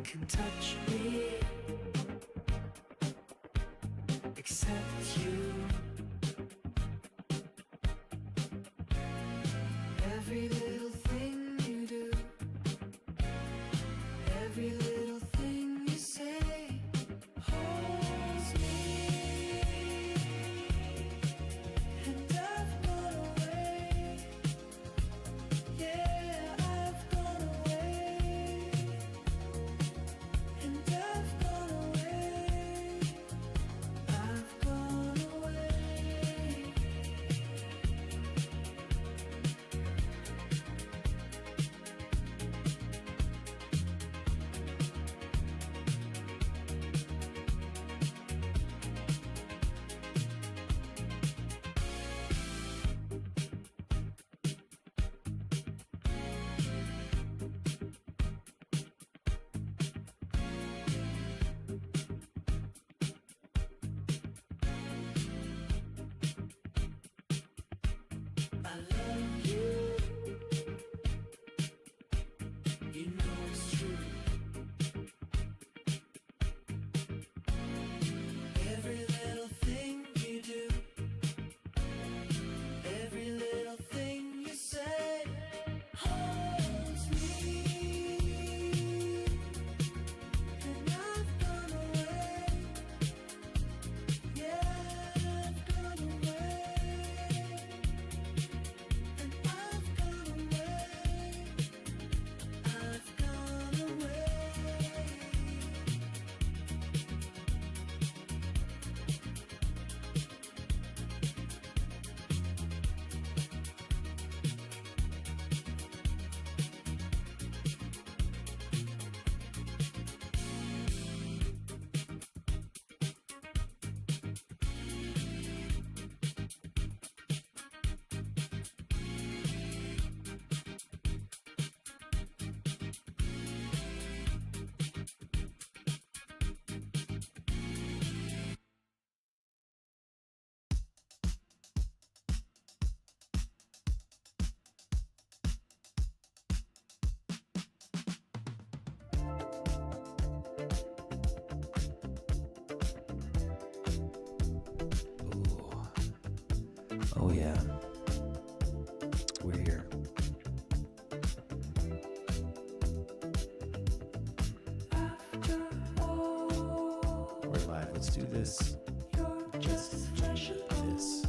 can touch me except you. Every little thing you do, every little thing you say holds me, and I've gone away. Yeah, I've gone away, and I've gone away. I've gone away. Oh yeah, we're here. We're live. Let's do this. Just this.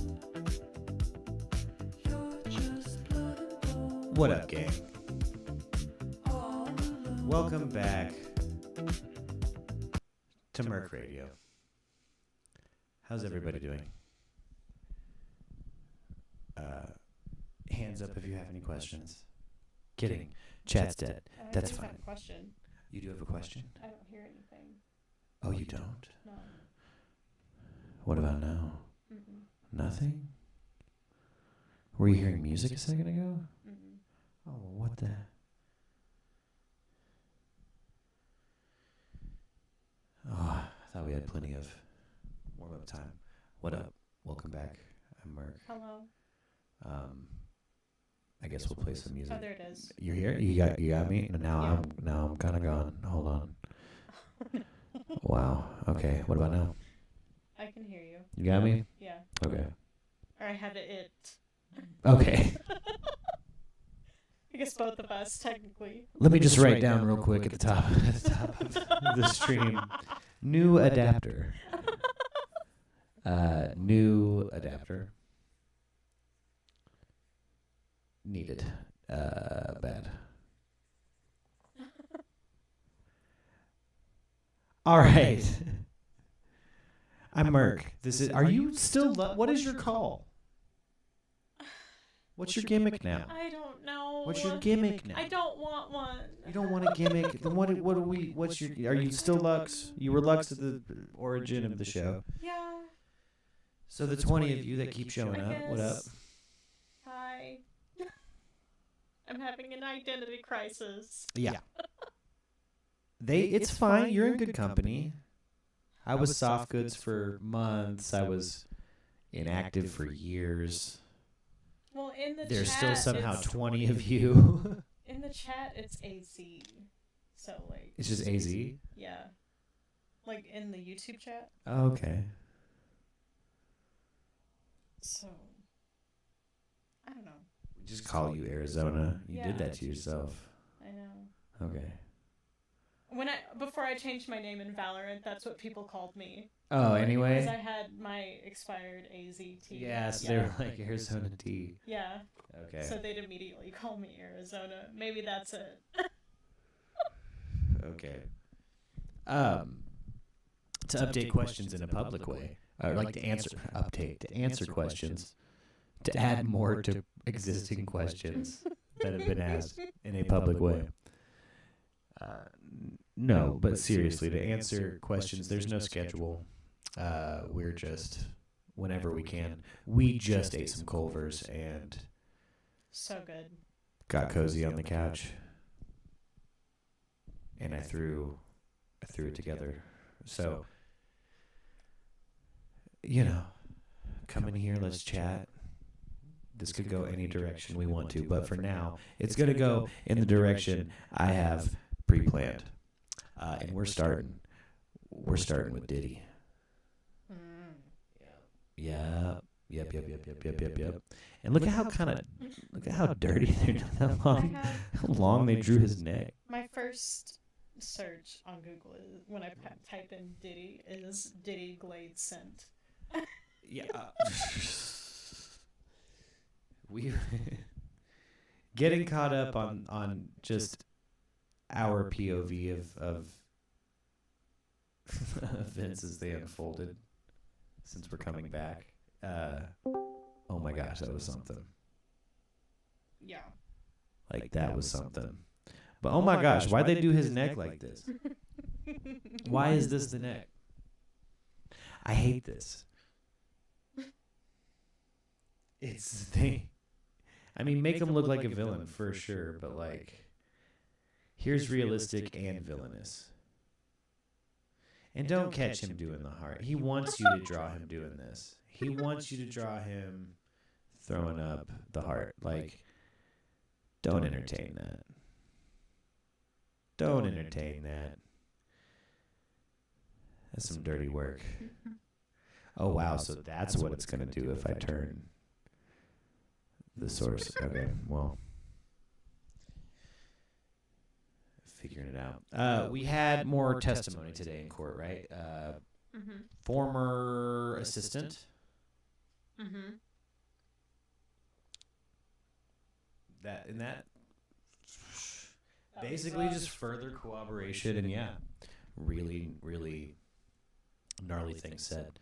What up, gang? Welcome back to MURK Radio. How's everybody doing? Hands up if you have any questions. Kidding. Chat's dead. That's I fine. have a question. You do have a question? I don't hear anything. Oh, you don't? No. What about now? Mm-mm. Nothing? Were you hearing music a second ago? Mm-mm. Oh, what the? Oh, I thought we had plenty of warm-up time. What up? Welcome back. I'm MURK. Hello. I guess we'll play some music. Oh, there it is. You're here? You got me? Now I'm kind of gone. Hold on. Wow. Okay. What about now? I can hear you. You got me? Yeah. Okay. Or I have it. Okay. I guess both of us, technically. Let me just write down real quick at the top of the stream. New adapter. New adapter. Needed. Bad. All right. I'm MURK. This is. Are you still? What is your call? What's your gimmick now? I don't know. What's your gimmick now? I don't want one. You don't want a gimmick. Then what do we? What's your? Are you still Lux? You were Lux at the origin of the show. Yeah. So the 20 of you that keep showing I up, what up? guess. Hi. I'm having an identity crisis. Yeah. It's fine. You're in good company. I was soft goods for months. I was inactive for years. Well, in the There's chat, still somehow it's- 20 of you. In the chat, it's AZ. So, like. It's just AZ? Yeah. Like in the YouTube chat. Oh, okay. So. I don't know. We just call you Arizona. You Yeah. did that to yourself. I know. Okay. Before I changed my name in Valorant, that's what people called me. Oh, Because anyway. I had my expired AZT. Yes, yeah. they were like Arizona T. Yeah. Okay. So they'd immediately call me Arizona. Maybe that's it. Okay. To update questions in a public way, or like to answer questions, to add more to existing questions that have been asked in a public way. No, but seriously, to answer questions, there's no schedule. We're just whenever we can. We just ate some Culver's and So good. got cozy on the couch, and I threw it together. So, come in here, let's chat. This could go any direction we want to, but for now, it's going to go in the direction I have pre-planned. And we're starting with Diddy. Yep. And look at how dirty they're doing. How long they drew his neck. My first search on Google when I type in Diddy is Diddy Glade Scent. Yeah. We getting caught up on just our POV of events as they unfolded since we're coming back. Oh my gosh, that was something. Yeah. Like that was something. But oh my gosh, why'd they do his neck like this? Why is this the neck? I hate this. It's the thing. I mean, make him look like a villain for sure, but like, here's realistic and villainous. And don't catch him doing the heart. He wants you to draw him doing this. He wants you to draw him throwing up the heart. Like, don't entertain that. Don't entertain that. That's some dirty work. Oh, wow. So that's what it's going to do if I turn The source. Okay, well, figuring it out. We had more testimony today in court, right? Mm-hmm. Former assistant. Mm-hmm. That basically just further corroboration, and yeah, really, really gnarly things said.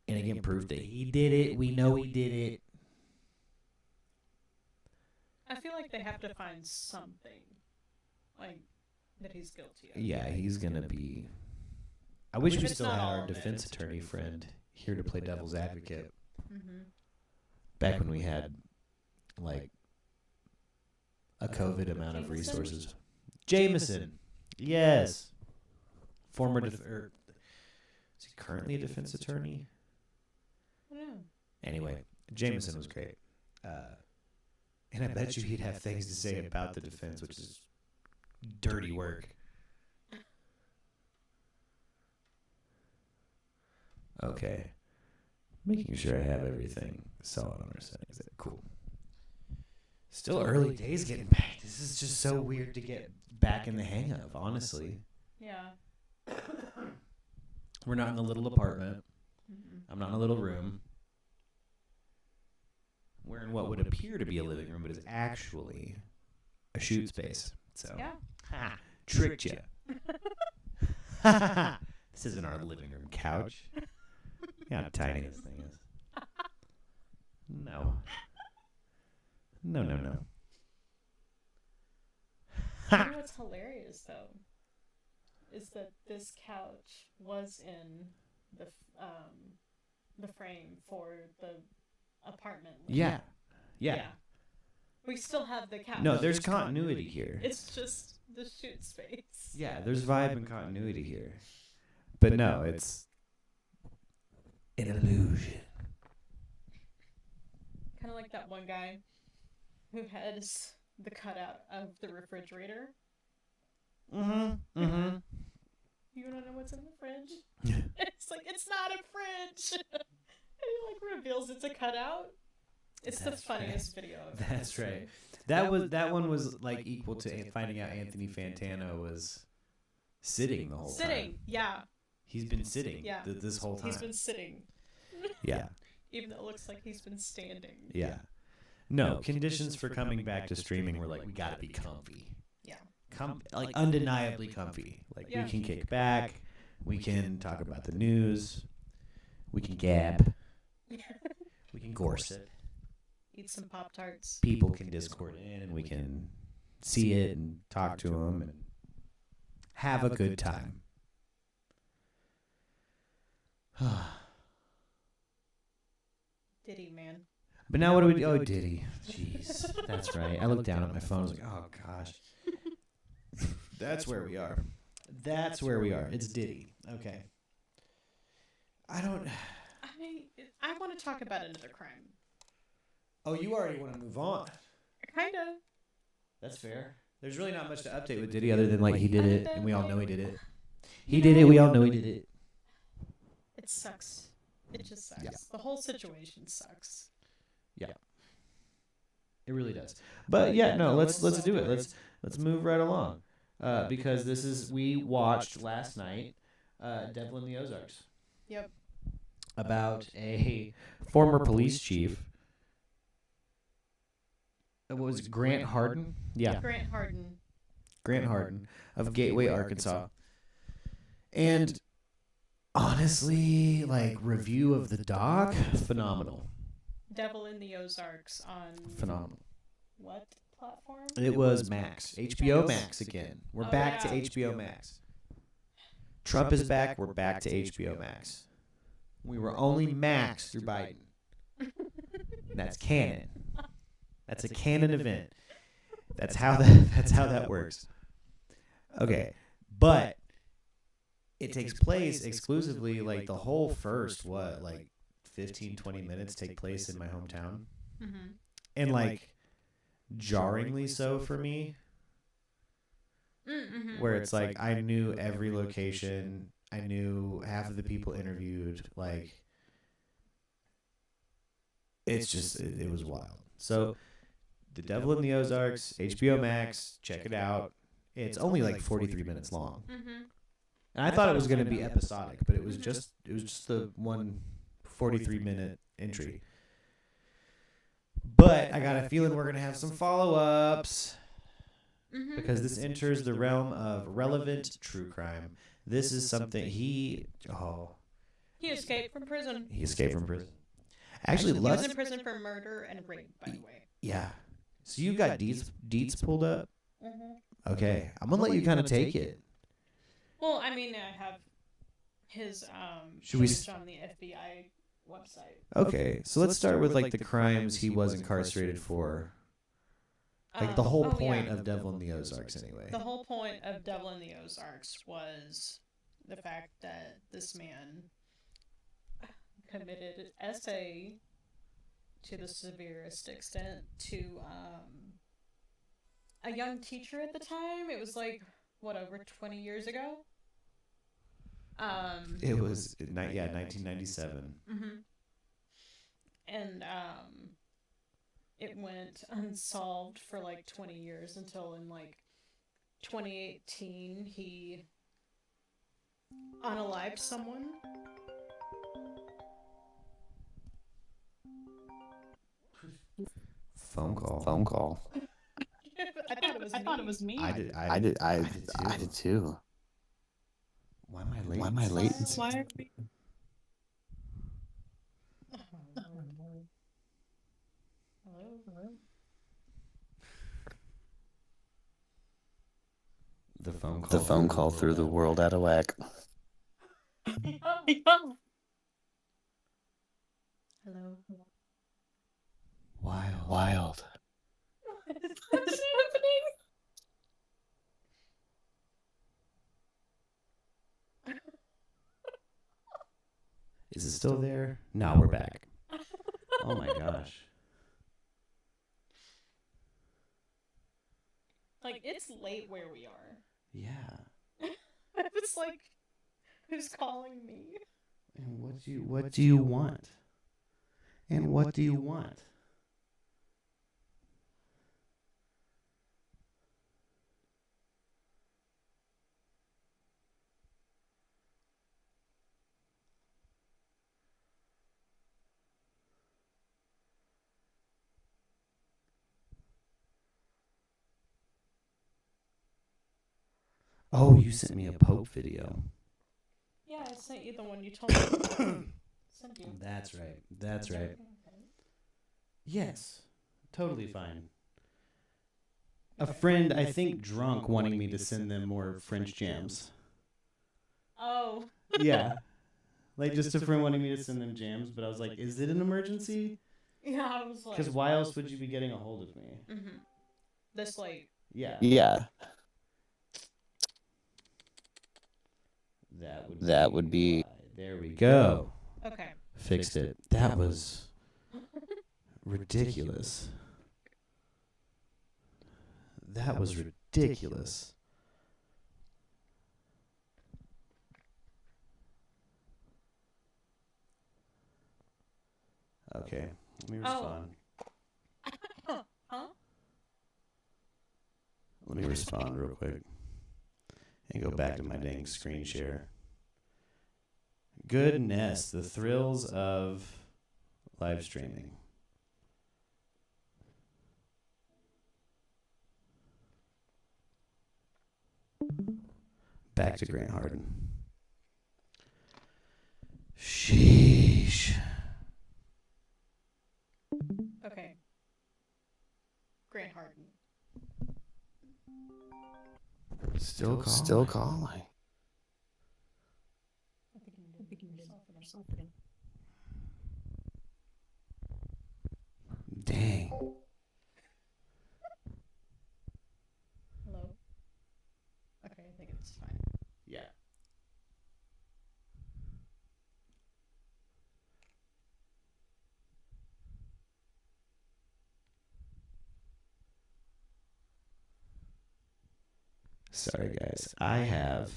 And again, proof that he did it. We know he did it. I feel like they have to find something, like, that he's guilty of. Yeah, he's gonna be. I wish If we it's still not had all our of it, defense it's attorney friend here to play devil's advocate. Mm-hmm. Back when we had like a COVID amount of Jameson? resources. Jameson, yes, former is he currently a defense attorney? I don't know. Anyway, Jameson was great, and I bet you he'd have things to say about the defense, which is dirty work. Okay, making sure I have everything solid on our settings. Cool. Still early days getting back. This is just so weird to get back in the hang of, honestly. Yeah. We're not in a little apartment. Mm-mm. I'm not in a little room. We're in what would appear to be a living room, but is actually a shoot space. So, Yeah. ha, tricked you. This isn't our living room couch. Yeah, how tiny this thing is. No. No, no, no. You know what's hilarious though is that this couch was in the frame for the apartment. Yeah. Yeah. We still have the couch. No, there's continuity here. It's just the shoot space. Yeah, there's vibe and continuity here. But no, it's an illusion. Kind of like that one guy who has the cutout of the refrigerator. Mm-hmm. Mm-hmm. You want to know what's in the fridge? It's like, it's not a fridge. And he like reveals it's a cutout. It's That's the funniest video of it. That's right. That one was like equal to finding out Anthony Fantano was sitting the whole time. Sitting, yeah. He's been sitting Yeah. this whole time. He's been sitting. Yeah. Even though it looks like he's been standing. Yeah. No, conditions for coming back to streaming were like, we gotta be comfy. Yeah. Like undeniably comfy. Like Yeah. we can kick back, we can talk about the news, we can gab, we can gorset. Eat some Pop-Tarts. People can Discord in, and we can see it and talk to them and have a good time. Diddy, man. But now what do we do? Oh, Diddy. Jeez. That's right. I looked down at my phone. I was like, oh, gosh. That's where we are. That's where we are. It's Diddy. Okay. I I want to talk about another crime. Oh, you already want to move on. Kind of. That's fair. There's really not much to update with Diddy other than, like, he did Other it, than, and we all like, know he did it. He did it. We all know he did it. It sucks. It just sucks. Yeah. The whole situation sucks. Yeah. It really does. But yeah, no, let's do it. Let's move right along. Because we watched last night Devil in the Ozarks. Yep. About a former police chief. What was it, Grant Hardin? Yeah. Grant Hardin. Grant Hardin of Gateway, Arkansas. And honestly, like, review of the doc, phenomenal. Devil in the Ozarks on Phenomenal. what platform? It was Max. HBO Max again. We're Oh, back yeah. to HBO Max. Trump is back. We're back to HBO Max. We were only Max through Biden. That's canon. That's a canon event. That's how that works. Okay. But it takes place exclusively, like, the whole first, 15, 20 minutes take place in my hometown. Mm-hmm. And, like, jarringly so for me, Mm-hmm. where it's like I knew every location. I knew half of the people interviewed. Like, it's just it was wild. So The Devil in the Ozarks, HBO Max, check it out. It's only like 43 minutes long. Mm-hmm. And I thought it was going to be episodic, but it was just the one 43-minute entry. But I got a feeling we're going to have some follow-ups Mm-hmm. because this enters the realm of relevant true crime. This is something he escaped from prison. escaped from prison. Actually, He was let's in prison for murder and rape, by the way. yeah. So you got deets pulled up? Mm-hmm. Okay, I'm going to let you kind of take it. Well, I mean, I have his Should we page on the FBI website. Okay, so let's start with like the crimes he was incarcerated for. Like the whole point of Devil in the Ozarks, anyway. The whole point of Devil in the Ozarks was the fact that this man committed SA to the severest extent to a young teacher at the time. It was like, what, over 20 years ago? It was 1997. Mm-hmm. And it went unsolved for like 20 years until in like 2018 he unalived someone. Phone call. I thought it was me. I did too. Why am I late? Why am I late? Why are we... Hello? The phone call threw the world out of whack. Hello? Wild. What's happening? Is it still there? No, we're back. Oh my gosh. Like, it's late where we are. Yeah. It's like, who's calling me? And what do you want? And what do you want? Oh, you sent me a Pope video. Yeah, I sent you the one you told me to send you. That's right. That's right. Yes. Totally fine. A friend, I think, drunk, wanting me to send them more French jams. Oh. Yeah. Like, just a friend wanting me to send them jams, but I was like, is it an emergency? Yeah, I was like... Because why else would you be getting a hold of me? Mm-hmm. This late. Yeah. Yeah. That would be... There we go. Okay. Fixed it. That was ridiculous. That was ridiculous. Okay, let me respond. Huh? Let me respond real quick. And go back to my dang screen share. Goodness, the thrills of live streaming. Back to Grant Harden. Sheesh. Okay. Grant Harden. Still calling. Still calling. Dang. Hello? Okay, I think it's fine. Yeah. Sorry, guys. I have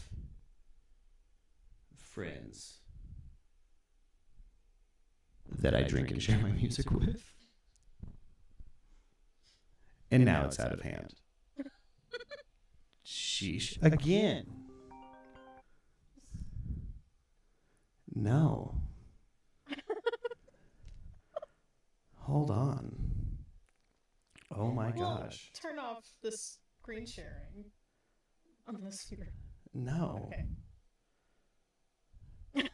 friends that I drink and share my music with. And now it's out of hand. Sheesh. Again. No. Hold on. Oh my Well, gosh. turn off the screen sharing. Unless you're. No. Okay.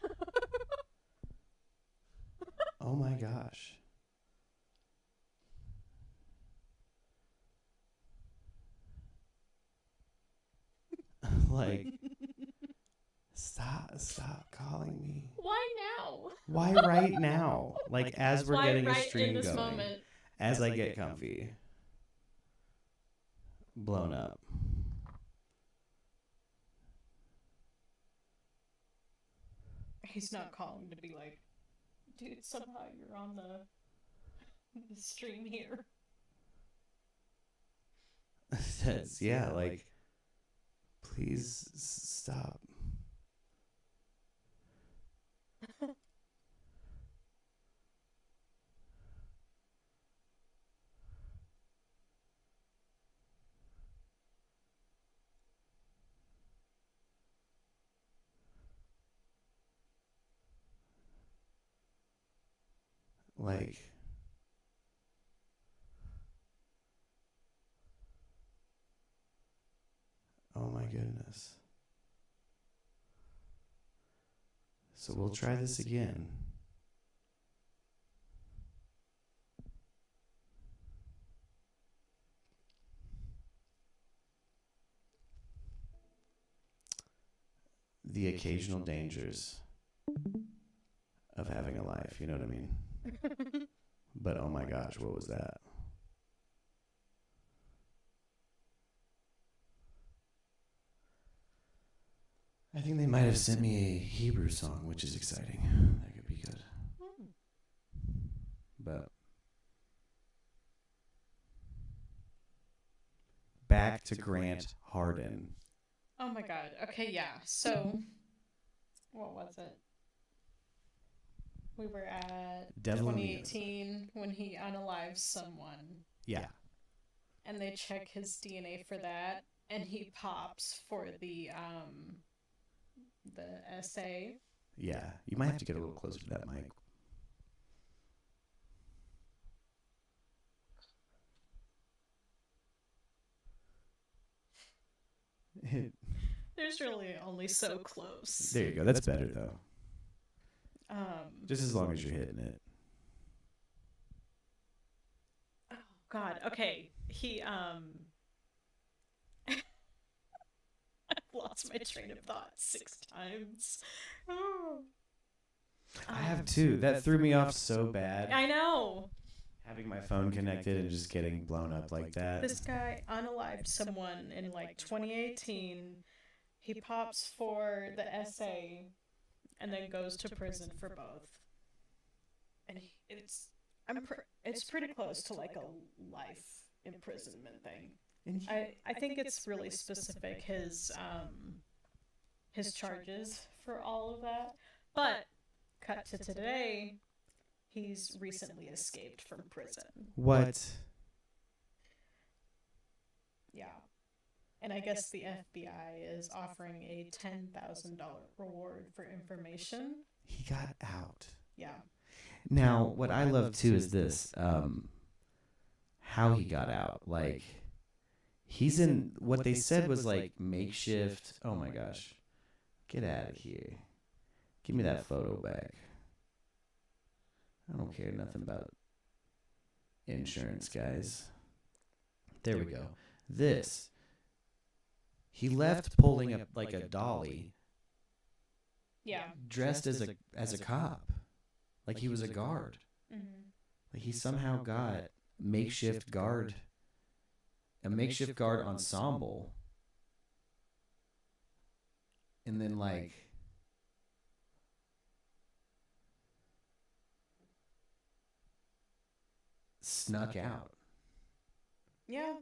Oh my gosh. Like, stop calling me. Why now? Why right now? Like, as we're Why getting a right stream in this going. moment? As I get comfy. Blown up. He's not calling to be like, dude, somehow you're on the stream here. That's, yeah, like, please stop. Like, oh my goodness. So we'll try this again. The occasional dangers of having a life, you know what I mean? But oh my gosh, what was that? I think they might have sent me a Hebrew song, which is exciting. That could be good. But back to Grant Harden. Oh my god. Okay, yeah. So, what was it? We were at Devil in the 2018 when he unalives someone, Yeah. and they check his DNA for that, and he pops for the essay. Yeah. You might have to get a little closer to that mic. There's really only so close. There you go. That's better though. Um. Just as long as you're hitting it. Oh God. Okay. He I've lost my train of thought 6 times. Oh. I have too. That threw me off so bad. I know. Having my phone connected and just getting blown up like that. This guy unalived someone in like 2018. He pops for the essay and then goes to prison for both. And it's pretty close to like a life imprisonment thing. I think it's really specific his charges for all of that. But cut to today, he's recently escaped from prison. What? Yeah. And I guess the FBI is offering a $10,000 reward for information. He got out. Yeah. Now, what I love too is this, how he got out. Like, he's in, what they said was like makeshift. Oh my gosh. Get out of here. Give me that photo back. I don't care nothing about insurance, guys. There we go. This. He left pulling up like a dolly. Yeah. Dressed as a cop. Like he was a guard. Mm-hmm. Like he somehow got a makeshift guard ensemble. And then like snuck out. Yeah.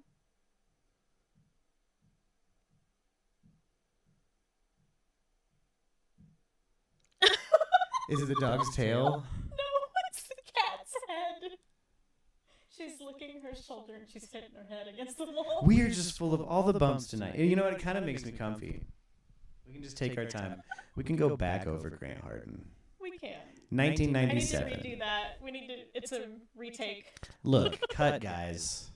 Is it the dog's tail? No, it's the She's licking her shoulder and she's hitting her head against the wall. We are just full of all the bumps tonight. You know what? It kind of makes me comfy. We can just take our time. We can go back over Grant Hardin. We can. I 1997. need to redo that. It's a retake. Look, cut, guys.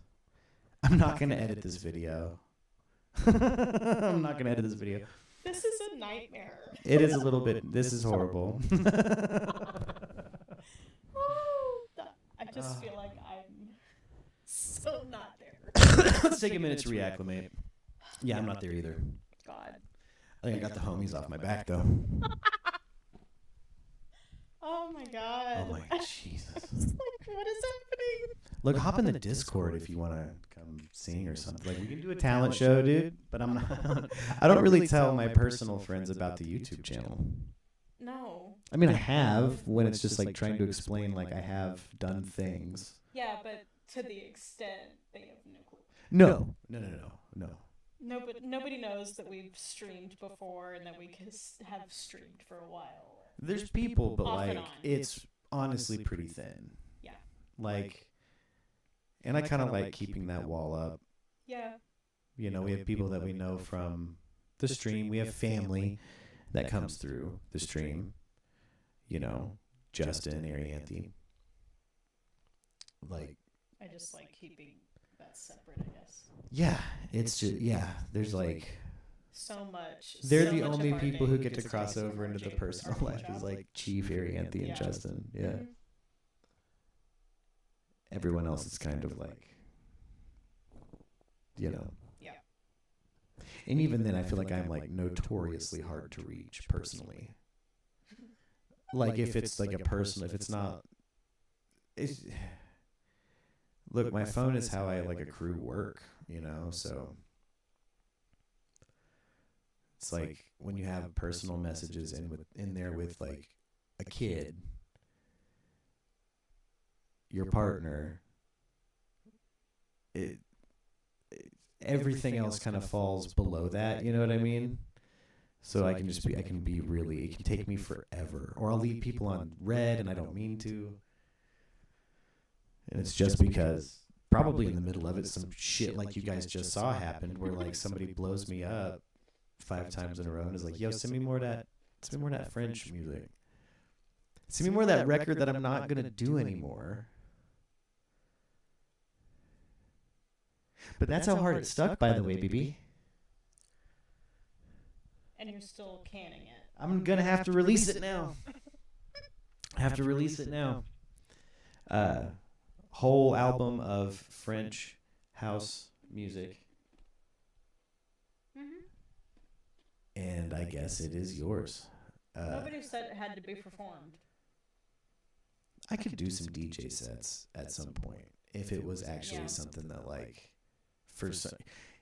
I'm not going to edit this video. I'm not going to edit this video. This is a nightmare. It is a little bit. This is horrible. I just feel like I'm so not there. Let's take a minute to reacclimate. Yeah, I'm not there either. God. I think I got the homies off my back, though. Oh my God. Oh my Jesus. It's like, what is happening? Look, hop in the Discord if you want to come sing or something. Like, we can do a talent show, dude. But I'm not. I don't really tell my personal friends about the YouTube channel. No. I mean, I have when it's just like trying to explain, like I have done things. Yeah, but to the extent they have no clue. No. Nobody knows that we've streamed before and that we have streamed for a while. There's people, but Off and like on. it's honestly pretty thin. Yeah. Like, and I kind of like keeping that wall up. Yeah. You know, we have people that we know from the stream. We have family that comes through the stream. You know, Justin, Arianthi. Like, I just like keeping that separate, I guess. yeah, it's just, yeah, there's like, So much. they're so the much of only our people day who get to gets cross taken over from into our the day- personal our life. Is job. like Chief, Arianthi, and Yeah. Justin. Yeah. Mhm. Everyone else is kind of like, you know. Yeah. And even then, I feel like I'm like notoriously hard to reach personally. Like if it's like a person, if it's not, it's, look, my phone is how I like accrue work, you know, so it's like when you have personal messages in there with like a kid, your partner, everything else kind of falls below that, you know what I mean? So I can be really, it can take me forever. Or I'll leave people on red and I don't mean to. And it's just because probably in the middle of it, some shit like you guys just saw happened where like somebody blows me up 5 times in a row and is like, yo, send me more of that French music. Send me more of that record that I'm not going to do anymore. But that's how hard it stuck, by the way, BB. And you're still canning it. I'm going to have to release it now. I have to release it now. Whole album of French house music. Mm-hmm. And I guess it is yours. Nobody said it had to be performed. I could do some DJ sets at some point if it was actually something that like for some,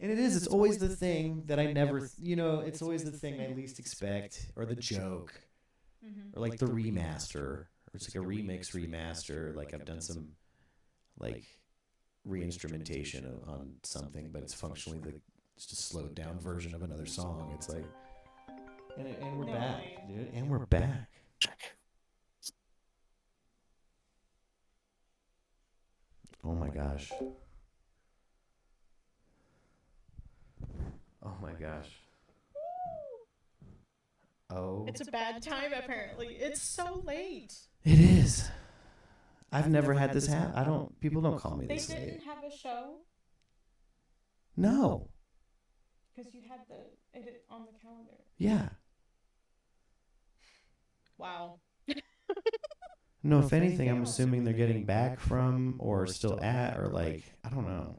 and it's always the thing that I never, you know, it's always the thing I least expect, or the joke, Mm-hmm. or like the remaster, or it's like a remaster. Like I've done some like re-instrumentation on something, but it's functionally it's just a slowed down version of another song. It's like, and we're No back, way. dude, and we're back. Oh my gosh. Oh my gosh. Oh. It's a bad time, apparently. It's so late. It is. I've never had this happen. People don't call me They this late. didn't have a show No. because you had it on the calendar. Yeah. Wow. No, if anything, I'm assuming they're getting back from or still at or like, I don't know.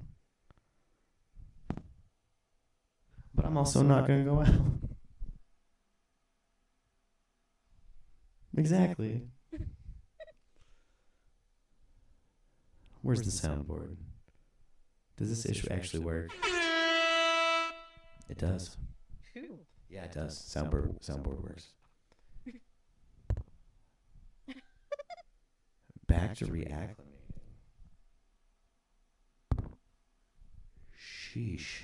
But I'm also not going to go out. Exactly. Where's the soundboard? Does this issue actually work? It does. Whew. Yeah, it does. Soundboard works. Back to reacclimating. Sheesh.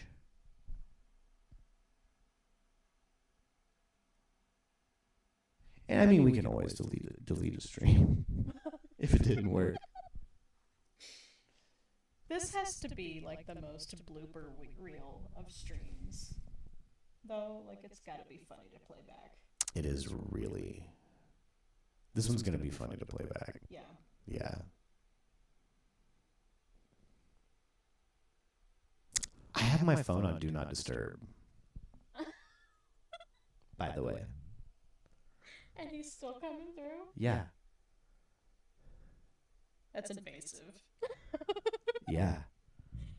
And I mean, we can always delete a stream if it didn't work. This has to be like the most blooper reel of streams, though. Like it's got to be funny to play back. It is really. This one's gonna be funny to play back. Yeah. Yeah. I have my phone on Do Not Disturb. By the way. And he's still coming through. Yeah. That's invasive. Yeah.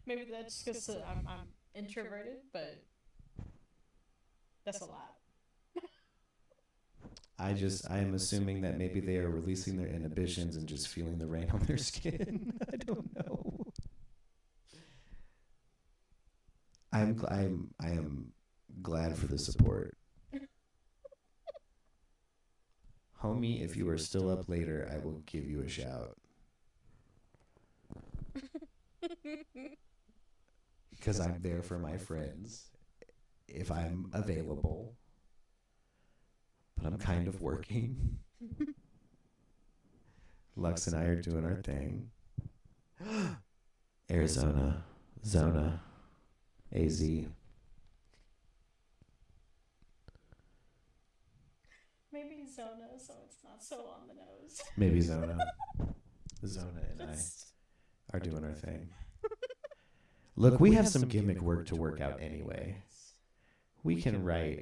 Maybe that's just because I'm introverted, but that's a lot. I am assuming that maybe they are releasing their inhibitions and just feeling the rain on their skin. I don't know. I am glad for the support. Homie, if you are still up later, I will give you a shout. Because I'm there for my friends if I'm available. But I'm kind of working. Lux and I are doing our thing. Arizona, Zona, AZ. Maybe Zona, so it's not so on the nose. Maybe Zona. Zona and I are doing our thing. Look, we have some gimmick work to work out anyway. We can write.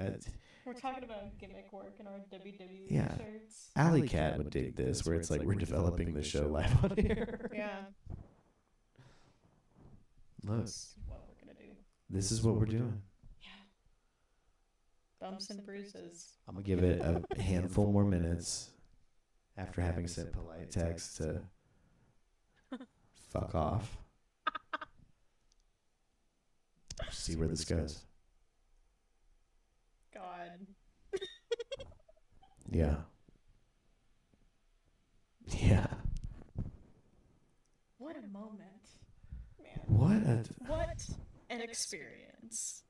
We're talking about gimmick work in our WWE Yeah. shirts. Alley Cat would dig this, where it's like we're developing the show live on air. Yeah. Look, This is what we're gonna do. this is what we're doing. Yeah. Bumps and bruises. I'm gonna give it a handful more minutes after having sent polite text to fuck off. See where this goes. God. Yeah. Yeah. What a moment. Man. What an experience.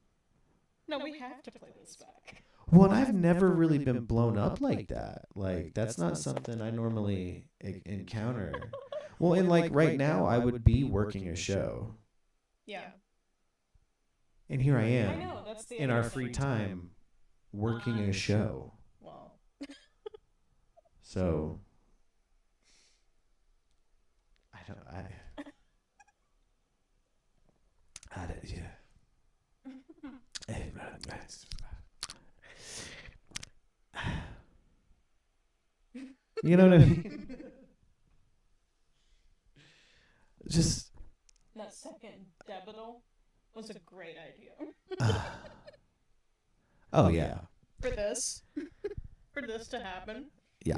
No, we have to play this back. Well, and I've never really been blown up like that. Like, that's not something I normally encounter. Well, and like right now, I would be working a show. Yeah. And here I I am know, that's the in our other free thing. time working a show. Well, So I don't, yeah. You know what I mean? Just that second debital was a great idea. oh yeah. For this. For this to happen. Yeah.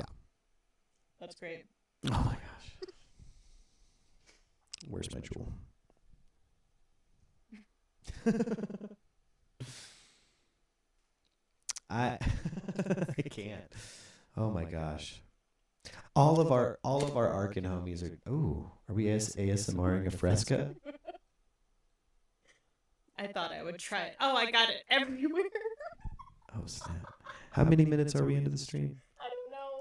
That's great. Oh my gosh. Where's my jewel? I I can't. Oh my gosh. All of our Arkin homies are. Ooh, are we ASMRing a fresca? I thought I would try it. Oh, I got it everywhere. Oh snap! How many minutes are we into the stream? I don't know.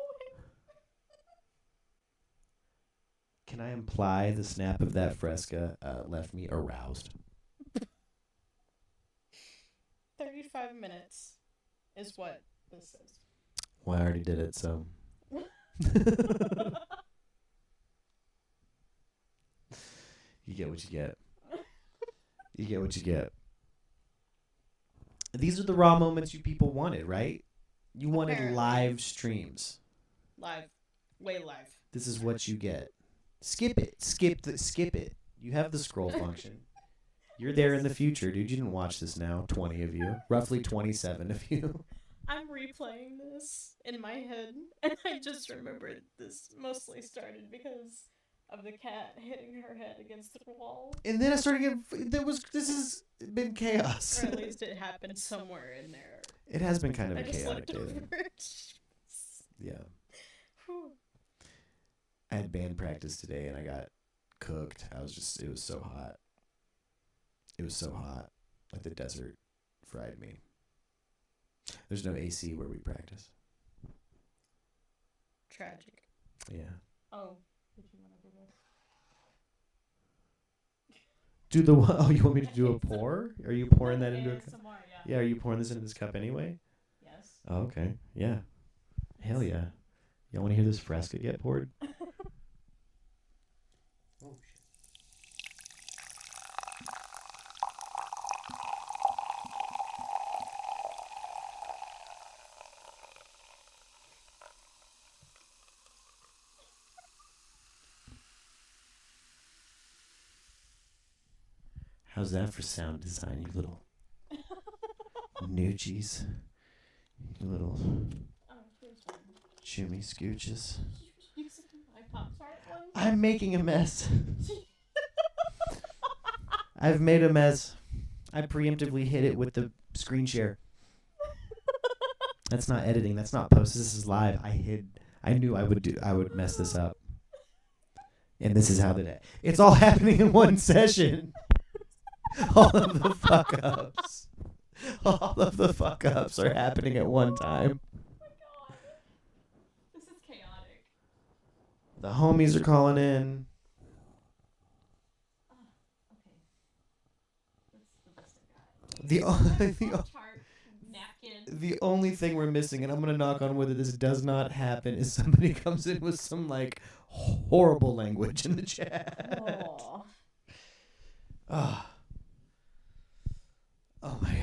Can I imply the snap of that fresca left me aroused? 35 minutes is what this is. Well, I already did it, so. You get what you get. You get what you get. These are the raw moments you people wanted, right? You wanted Apparently. live streams. Live. Way live. This is what you get. Skip it. Skip it. You have the scroll function. You're there in the future, dude. You didn't watch this now. 20 of you. Roughly 27 of you. I'm replaying this in my head, and I just remembered this mostly started because of the cat hitting her head against the wall. And then I started getting. This has been chaos. Or at least it happened somewhere in there. It has been kind of I a just chaotic looked day. over. Yeah. Whew. I had band practice today and I got cooked. It was so hot. It was so hot. Like the desert fried me. There's no AC where we practice. Tragic. Yeah. Oh, did you want to do Do the oh, you want me to do a pour? Are you pouring that into a cup? ASMR, Yeah, are you pouring this into this cup anyway? Yes. Oh, okay. Yeah. Hell yeah. Y'all want to hear this Fresca get poured? Oh, shit. How's that for sound design, you little noochies? You little Oh, here's one. chimmy scooches. Using my Pop-Tart one. I'm making a mess. I've made a mess. I preemptively hit it with the screen share. That's not editing. That's not post. This is live. I knew I would mess this up. And this is how it's all happening in one session. All of the fuck ups. All of the fuck ups are happening at one time. Oh my god. This is chaotic. The homies are calling in. Okay. That's the best I got. The Pop-Tart napkin. the only thing we're missing, and I'm gonna knock on wood that this does not happen, is somebody comes in with some like horrible language in the chat. Oh. Ah. Oh my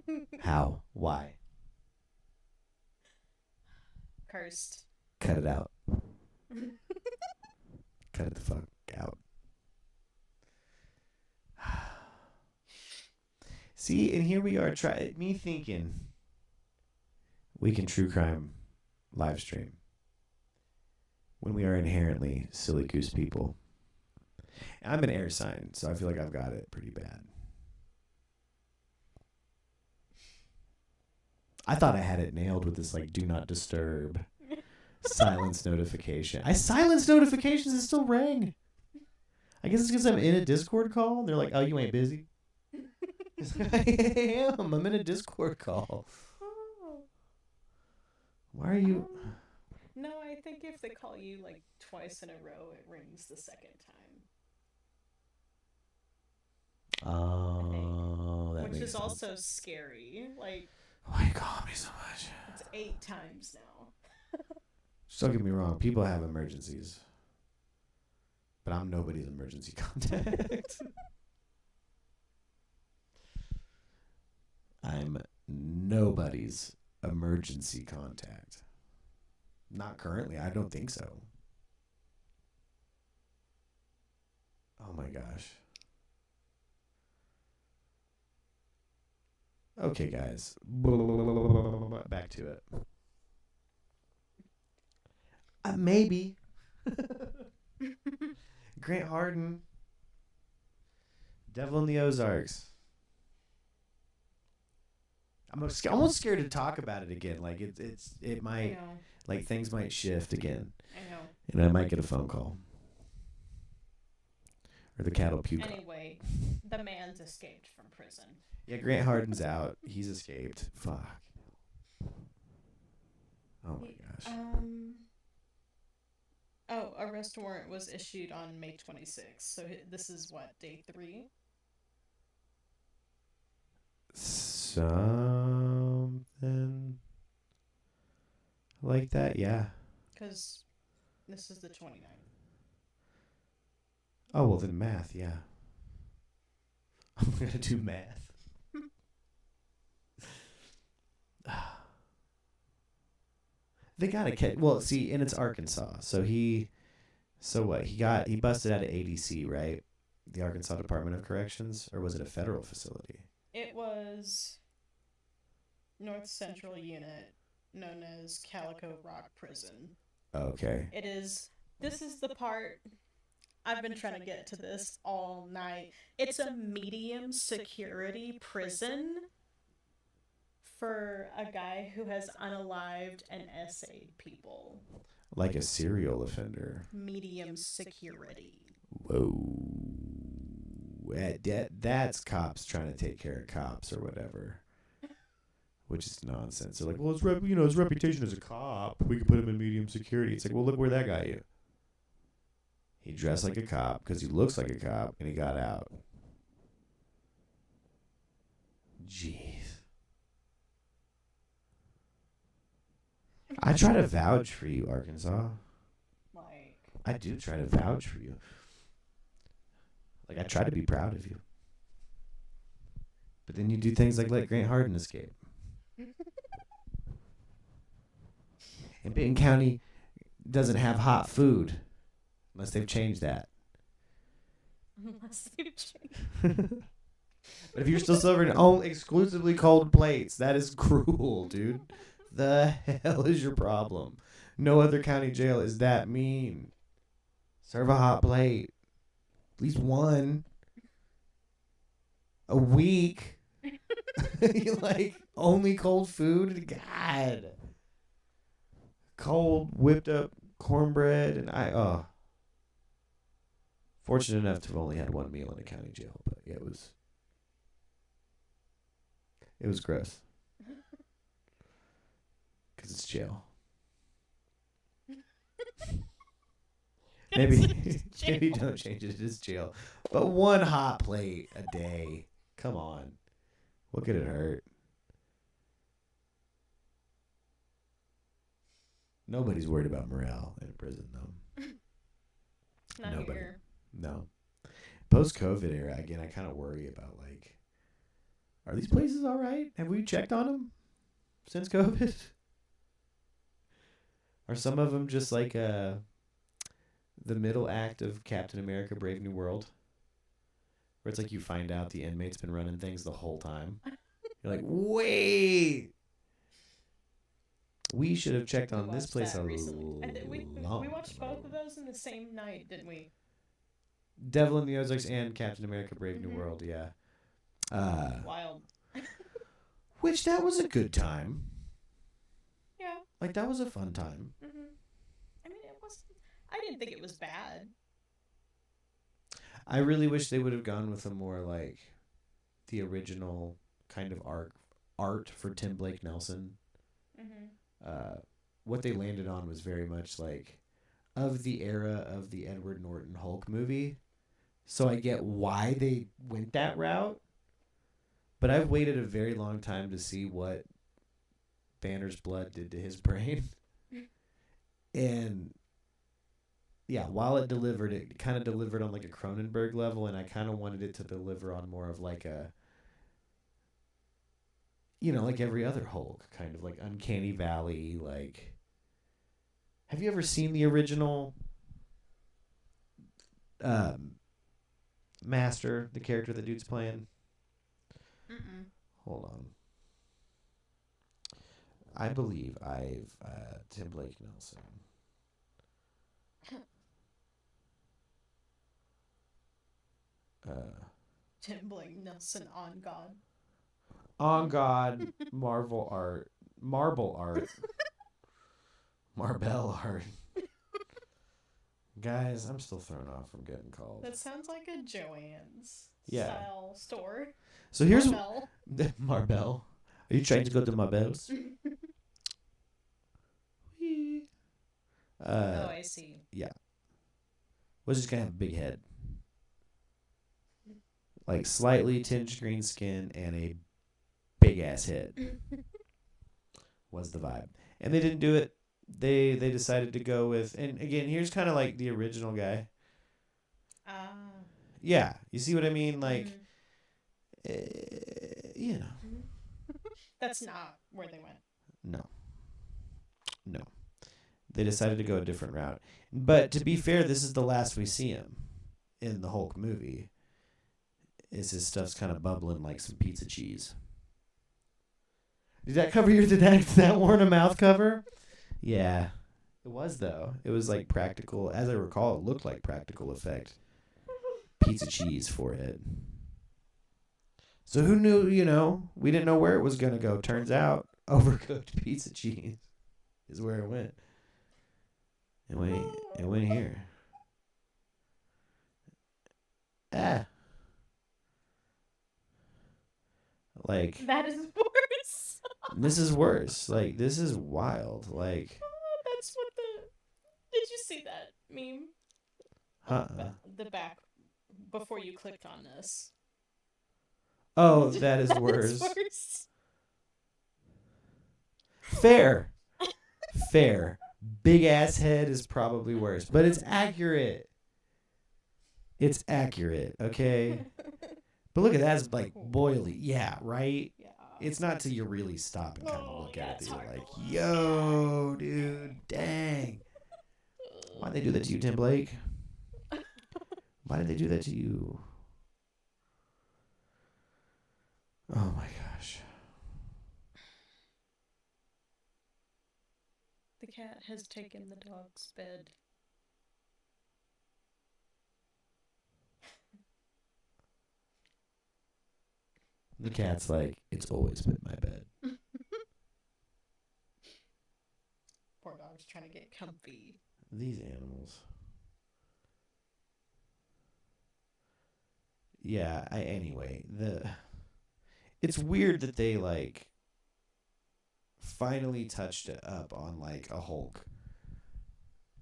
god. How? Why? Cursed. Cut it out. Cut it the fuck out. See, and here we are, me thinking we can true crime live stream when we are inherently silly goose people. I'm an air sign, so I feel like I've got it pretty bad. I thought I had it nailed with this like do not disturb silence notification. I silenced notifications and it still rang. I guess it's because I'm in a Discord call and they're like, oh, you ain't busy. I am. I'm in a Discord call. Why are you? No, I think if they call you like twice in a row, it rings the second time. Oh, that Which makes is sense. also scary. Like, Why you call me so much? it's 8 times now. Just don't get me wrong. People have emergencies. But I'm nobody's emergency contact. I'm nobody's emergency contact. Not currently. I don't think so. Oh my gosh. Okay, guys. Back to it. Maybe. Grant Harden. Devil in the Ozarks. I'm almost scared to talk about it again. Like it I might, know. like things might shift again, I know. and I might get a phone call, or the cat'll puke. Anyway, the man's escaped from prison. Yeah, Grant Harden's out. He's escaped. Fuck. Oh my gosh. Oh, arrest warrant was issued on May 26th. So this is what, day 3? Something like that, yeah. Because this is the 29th. Oh, well, then math, yeah. I'm going to do math. They got to catch. Well, see, and it's Arkansas. So what? He busted out of ADC, right? The Arkansas Department of Corrections? Or was it a federal facility? It was North Central Unit, known as Calico Rock Prison. Okay. It is. This is the part. I've been trying to get to this all night. It's a medium security prison for a guy who has unalived and essayed people. Like a serial offender. Medium security. Whoa. That's cops trying to take care of cops or whatever. Which is nonsense. They're like, well, his reputation as a cop. We could put him in medium security. It's like, well, look where that got you. He dressed like a cop because he looks like a cop, and he got out. Jeez. I try to vouch for you, Arkansas. Like, I do try to vouch for you. Like, I try to be proud of you. But then you do things like let Grant Harden escape. And Benton County doesn't have hot food unless they've changed that. unless you change. But if you're still serving only exclusively cold plates, that is cruel, dude. The hell is your problem? No other county jail is that mean. Serve a hot plate. At least one. A week. Like, only cold food? God. Cold, whipped up cornbread, and fortunate enough to have only had one meal in a county jail, but yeah, it was gross. Because it's jail. Maybe don't change it. It is jail. But one hot plate a day. Come on. What could it hurt? Nobody's worried about morale in prison, though. Not Nobody. here. No. Post-COVID era, again, I kind of worry about, like, are these places all right? Have we checked on them since COVID? Are some of them just like the middle act of Captain America Brave New World? Where it's like you find out the inmate's been running things the whole time. You're like, wait! We should have checked on this place a recently. We long watched time both ago. of those in the same night, didn't we? Devil in the Ozarks and Captain America Brave New Mhm. World, yeah. Wild. Which, that was a good time. Yeah. Like, that was a fun time. I mean, it wasn't. I didn't think it was bad. I really wish they would have gone with a more, like, the original kind of art for Tim Blake Nelson. What they landed on was very much like of the era of the Edward Norton Hulk movie. So I get why they went that route. But I've waited a very long time to see what Banner's blood did to his brain. And yeah, while it delivered, it kind of delivered on like a Cronenberg level, and I kind of wanted it to deliver on more of like a, you know, like every other Hulk, kind of like Uncanny Valley. Like, have you ever seen the original Master, the character that dude's playing? Hold on. I believe I've Tim Blake Nelson. Tim Blake Nelson on God. On God, Marble art, Marbell art. Guys, I'm still thrown off from getting called. That sounds like a Joann's Yeah. style store. So here's Marbell. Marbell. Are you trying to go to Marbell's? Oh, I see. Was just gonna have a big head, like slightly tinged green skin and a big ass head. Was the vibe, and they didn't do it. They decided to go with, and again, here's kind of like the original guy. Yeah, you see what I mean? Like, you know. That's not where they went. No. They decided to go a different route. But to be fair, this is the last we see him in the Hulk movie. Is his stuff's kind of bubbling like some pizza cheese. Did that cover your, did that warrant a mouth cover? Yeah. It was, though. It was like practical. As I recall, it looked like practical effect. Pizza cheese forehead. So who knew, you know, we didn't know where it was going to go. Turns out, overcooked pizza cheese is where it went. It went here. Like, That is worse. this is worse. Like, this is wild. Like, That's what the. Did you see that meme? The back before you clicked on this. Oh, that is That worse. worse. Fair. Fair. Big ass head is probably worse, but it's accurate. It's accurate, okay? But look at that, it's like boily. Yeah, right? Yeah. It's not till you really stop and kind of look at it it's that you're hard to like, look. yo, dude, dang. Why'd they do that to you, Tim Blake? Why did they do that to you? Oh my gosh. The cat has taken the dog's bed. The cat's like, it's always been my bed. Poor dog's trying to get comfy. These animals. Yeah, anyway, it's weird that they like finally touched it up on like a Hulk.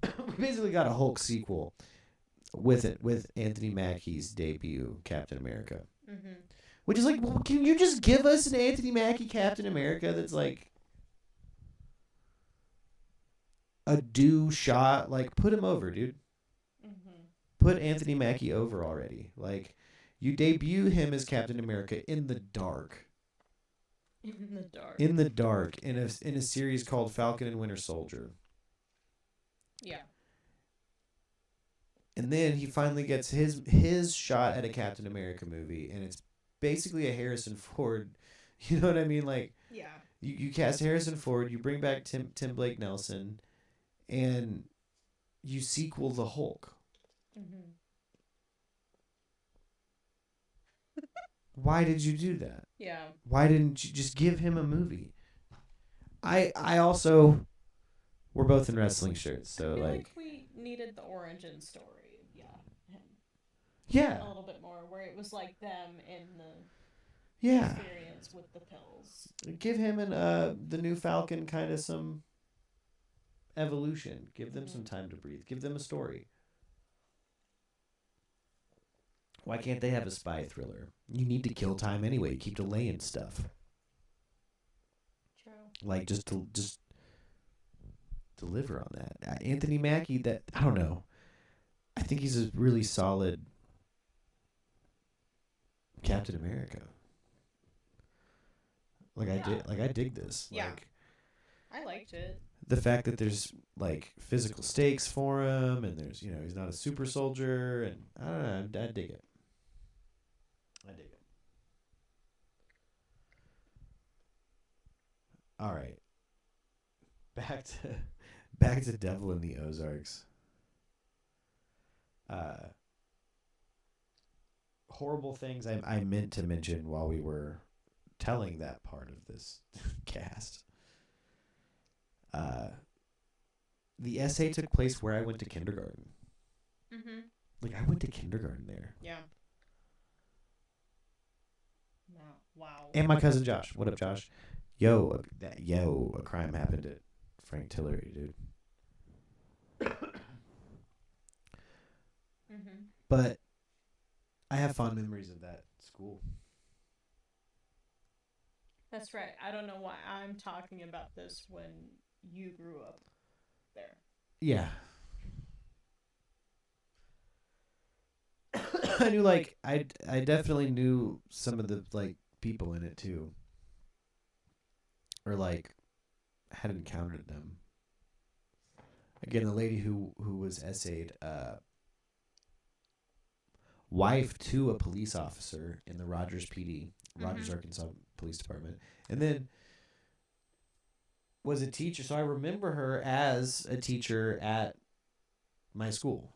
We basically got a Hulk sequel with Anthony Mackie's debut Captain America. Mm-hmm. Which is like, well, can you just give us an Anthony Mackie Captain America that's like a due shot? Like, put him over, dude. Mm-hmm. Put Anthony Mackie over already. Like, you debut him as Captain America in the dark. In the dark. In the dark, in a series called Falcon and Winter Soldier. Yeah. And then he finally gets his shot at a Captain America movie, and it's basically a Harrison Ford. You know what I mean? Like, Yeah. you cast Harrison Ford, you bring back Tim Blake Nelson, and you sequel the Hulk. Mm-hmm. Why did you do that? Yeah. Why didn't you just give him a movie? I also, we're both in wrestling shirts, so I feel like we needed the origin story. Yeah. Him. yeah, A little bit more, where it was like them in the yeah. experience with the pills. Give him and the new Falcon kind of some evolution. Give them some time to breathe. Give them a story. Why can't they have a spy thriller? You need to kill time anyway. You keep delaying stuff. True. Like just deliver on that. Anthony Mackie, that I don't know. I think he's a really solid Captain America. Like I dig this. Yeah. Like I liked it. the fact that there's like physical stakes for him, and there's he's not a super soldier, and I don't know. I dig it. I dig it. All right. Back to Devil in the Ozarks. Horrible things I meant to mention while we were telling that part of this cast. The essay took place where I went to kindergarten. Mm-hmm. Like I went to kindergarten there. Yeah. No. Wow. And my cousin Josh. What up, Josh? Yo, a crime happened at Frank Tillery, dude. Mm-hmm. But I have fond memories of that school. That's right. I don't know why I'm talking about this when you grew up there. Yeah. I knew like I definitely knew some of the like people in it too. Or like had encountered them. Again, the lady who was essayed, wife to a police officer in the Rogers PD, Rogers, Arkansas Police Department, and then was a teacher. So I remember her as a teacher at my school.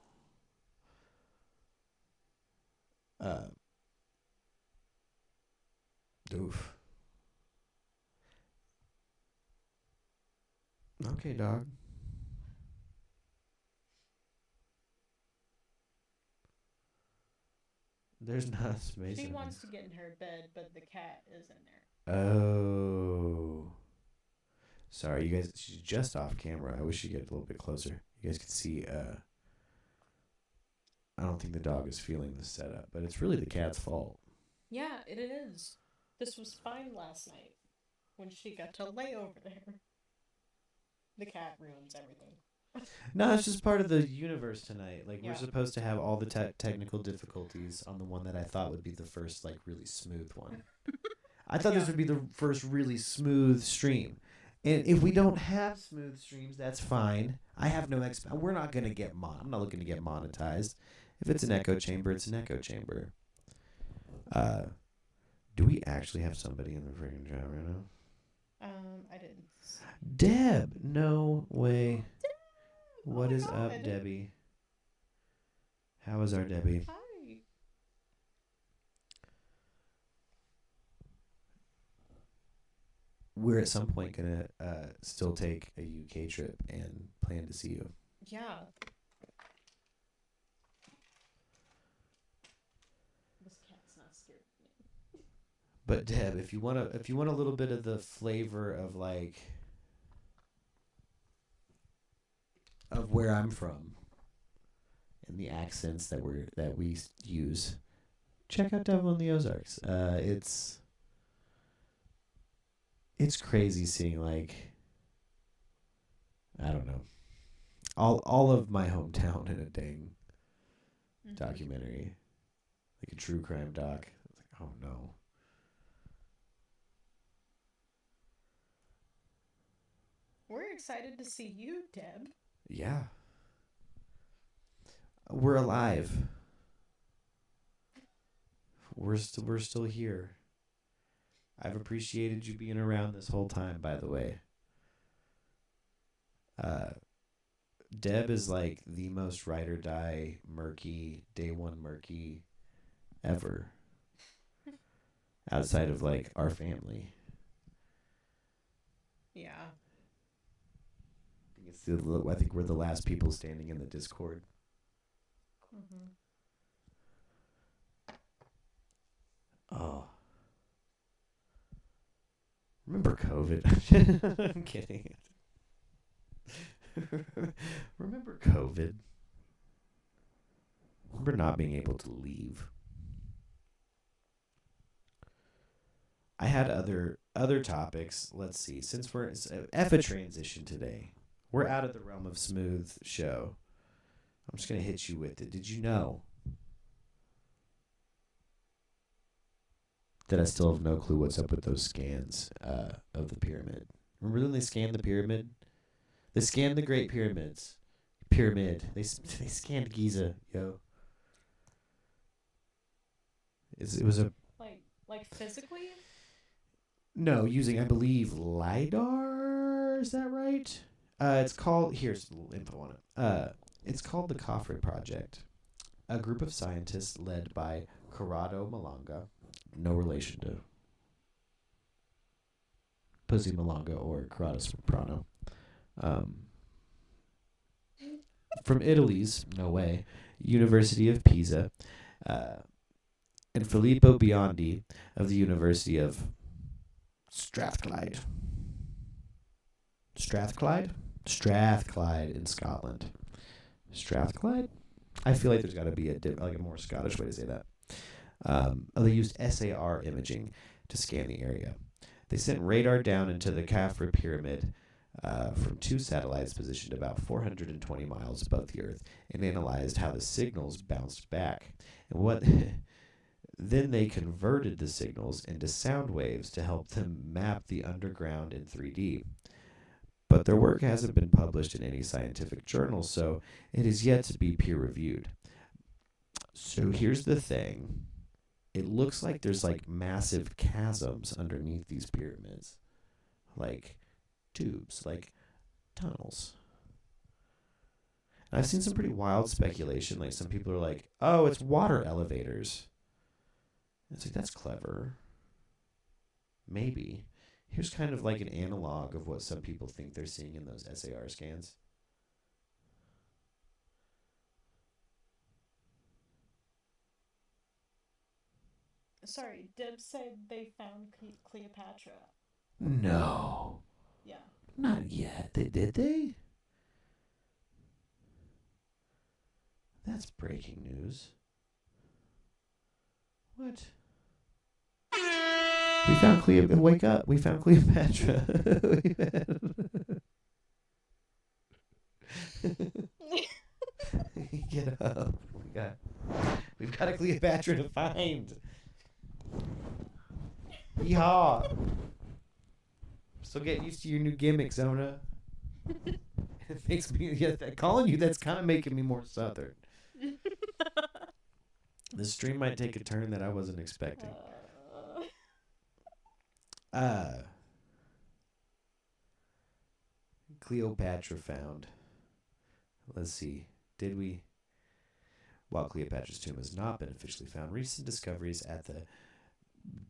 Oof. Okay, dog. There's not a space. She in wants there. to get in her bed, but the cat is in there. Oh. Sorry, you guys. She's just off camera. I wish she'd get a little bit closer. You guys could see I don't think the dog is feeling the setup, but it's really the cat's fault. Yeah, it is. This was fine last night when she got to lay over there. The cat ruins everything. No, it's just part of the universe tonight. Like Yeah. we're supposed to have all the technical difficulties on the one that I thought would be the first like really smooth one. I thought this would be the first really smooth stream. And if we don't have smooth streams, that's fine. I have no we're not going to get I'm not looking to get monetized. If it's an echo chamber, it's an echo chamber. Do we actually have somebody in the freaking chat right now? I didn't. Deb, no way. What my is up, God. Debbie? How is our Debbie? Hi. We're at some point gonna still take a UK trip and plan to see you. Yeah. This cat's not scared of me. But Deb, if you want a little bit of the flavor of like of where I'm from and the accents that we use, check out Devil in the Ozarks. It's crazy seeing like I don't know all of my hometown in a dang documentary, like a true crime doc. It's like, oh no. We're excited to see you, Deb. Yeah. We're alive. We're still here. I've appreciated you being around this whole time, by the way. Deb is like the most ride or die murky, day one murky ever. Outside of like our family. Yeah. I think we're the last people standing in the Discord. Mm-hmm. Oh. Remember COVID? I'm kidding. Remember COVID? Remember not being able to leave? I had other topics. Let's see. Since we're F a transition today, we're out of the realm of smooth show. I'm just gonna hit you with it. Did you know that I still have no clue what's up with those scans of the pyramid? Remember when they scanned the pyramid? They scanned the Great Pyramids. They scanned Giza, yo. It was a like physically. no, using I believe LiDAR. Is that right? It's called. Here's a little info on it. It's called the Khafre Project, a group of scientists led by Corrado Malanga, no relation to Pussy Malanga or Corrado Soprano. From Italy's, no way, University of Pisa, and Filippo Biondi of the University of Strathclyde in Scotland. Strathclyde? I feel like there's got to be a more Scottish way to say that. They used SAR imaging to scan the area. They sent radar down into the Khafre Pyramid from two satellites positioned about 420 miles above the Earth and analyzed how the signals bounced back. And then they converted the signals into sound waves to help them map the underground in 3D. But their work hasn't been published in any scientific journal, so it is yet to be peer-reviewed. So here's the thing. It looks like there's like massive chasms underneath these pyramids. Like tubes, like tunnels. And I've seen some pretty wild speculation. Like some people are like, oh, it's water elevators. And it's like, that's clever. Maybe. Here's kind of like an analog of what some people think they're seeing in those SAR scans. Sorry, Deb said they found Cleopatra. No. Yeah. Not yet. Did they? That's breaking news. What? We found Cleopatra. Wake up. We found Cleopatra. Get up. We've got a Cleopatra to find. Yeehaw. Still getting used to your new gimmick, Zona. It makes me calling you. That's kind of making me more southern. The stream might take a turn that I wasn't expecting. Cleopatra found. Let's see. Did we? While Cleopatra's tomb has not been officially found, recent discoveries at the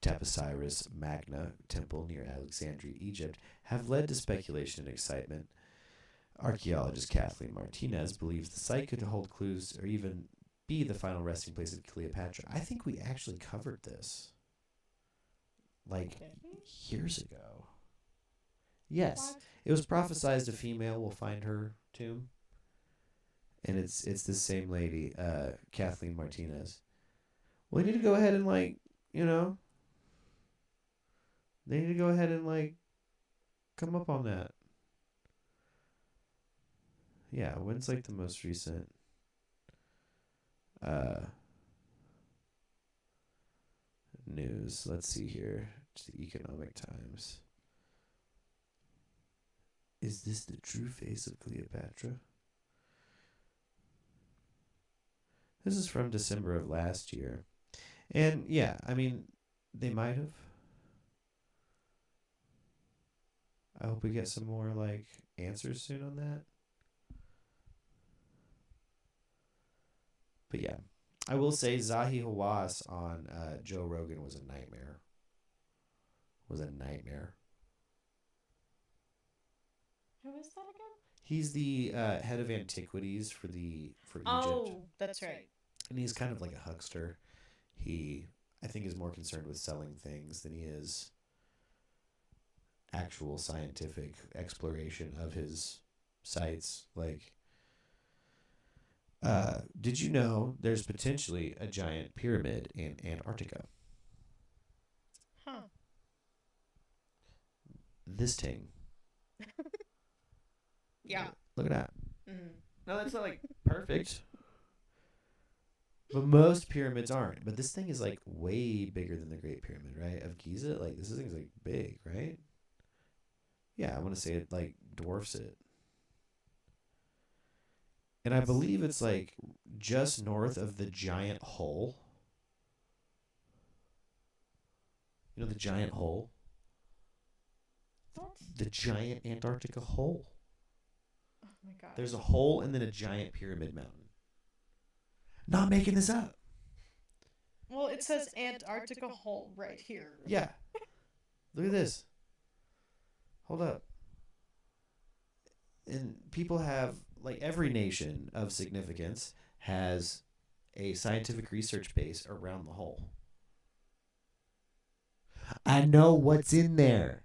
Tapasiris Magna temple near Alexandria, Egypt, have led to speculation and excitement. Archaeologist Kathleen Martinez believes the site could hold clues or even be the final resting place of Cleopatra. I think we actually covered this like years ago. Yes, it was prophesized a female will find her tomb, and it's this same lady, Kathleen Martinez. Well, they need to go ahead and they need to go ahead and come up on that. Yeah, when's the most recent news? Let's see here. It's the Economic Times. Is this the true face of Cleopatra? This is from December of last year. And yeah, I mean, they might have. I hope we get some more answers soon on that. But yeah, I will say Zahi Hawass on Joe Rogan was a nightmare. Who is that again? He's the head of antiquities for Egypt. Oh, that's right. And he's kind of like a huckster. He, I think, is more concerned with selling things than he is actual scientific exploration of his sites. Did you know there's potentially a giant pyramid in Antarctica? Huh. This thing. Yeah. Look at that. Mm. No, that's not perfect. But most pyramids aren't. But this thing is way bigger than the Great Pyramid, right? Of Giza. This thing's big, right? Yeah, I want to say it dwarfs it. And I believe it's just north of the giant hole. You know the giant hole? What? The giant Antarctica hole. Oh my god. There's a hole and then a giant pyramid mountain. Not making this up. Well, it says Antarctica hole right here. Yeah. Look at this. Hold up. And people have, every nation of significance has a scientific research base around the hole. I know what's in there.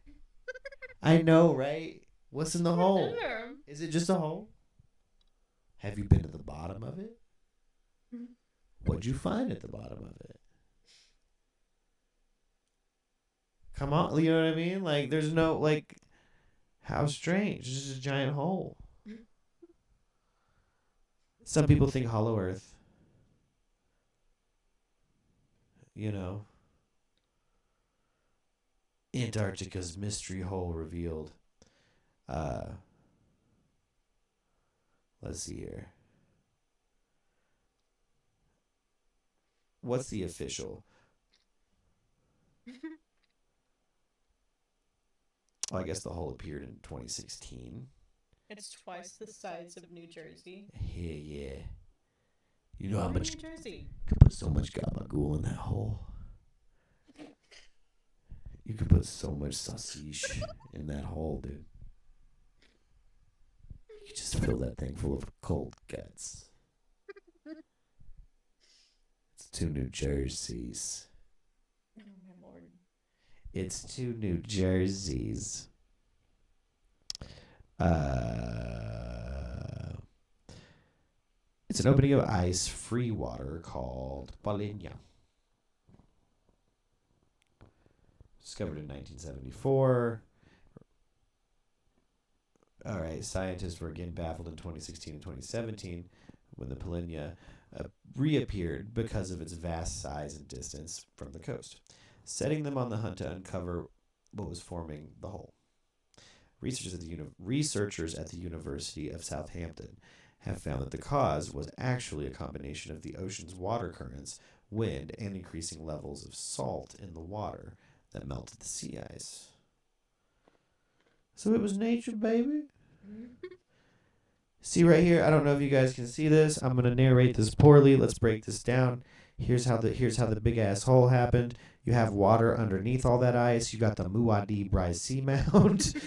I know, right? What's in the hole? Is it just a hole? Have you been to the bottom of it? What'd you find at the bottom of it? Come on, you know what I mean? There's no, how strange. It's just a giant hole. Some people think Hollow Earth. Antarctica's mystery hole revealed. Let's see here. What's the official? Oh, I guess the hole appeared in 2016. It's twice the size of New Jersey. Yeah. You know how much New Jersey? you could put so much gabagool in that hole. You could put so much sausage in that hole, dude. You could just fill that thing full of cold guts. It's 2 New Jerseys. Oh my lord. It's 2 New Jerseys. It's an opening of ice, free water called Polenia. Discovered in 1974. All right, scientists were again baffled in 2016 and 2017 when the Polenia reappeared because of its vast size and distance from the coast, setting them on the hunt to uncover what was forming the hole. Researchers at the University of Southampton have found that the cause was actually a combination of the ocean's water currents, wind, and increasing levels of salt in the water that melted the sea ice. So it was nature, baby. See right here, I don't know if you guys can see this. I'm gonna narrate this poorly. Let's break this down. Here's how the big ass hole happened. You have water underneath all that ice. You got the Muad'Dib Seamount.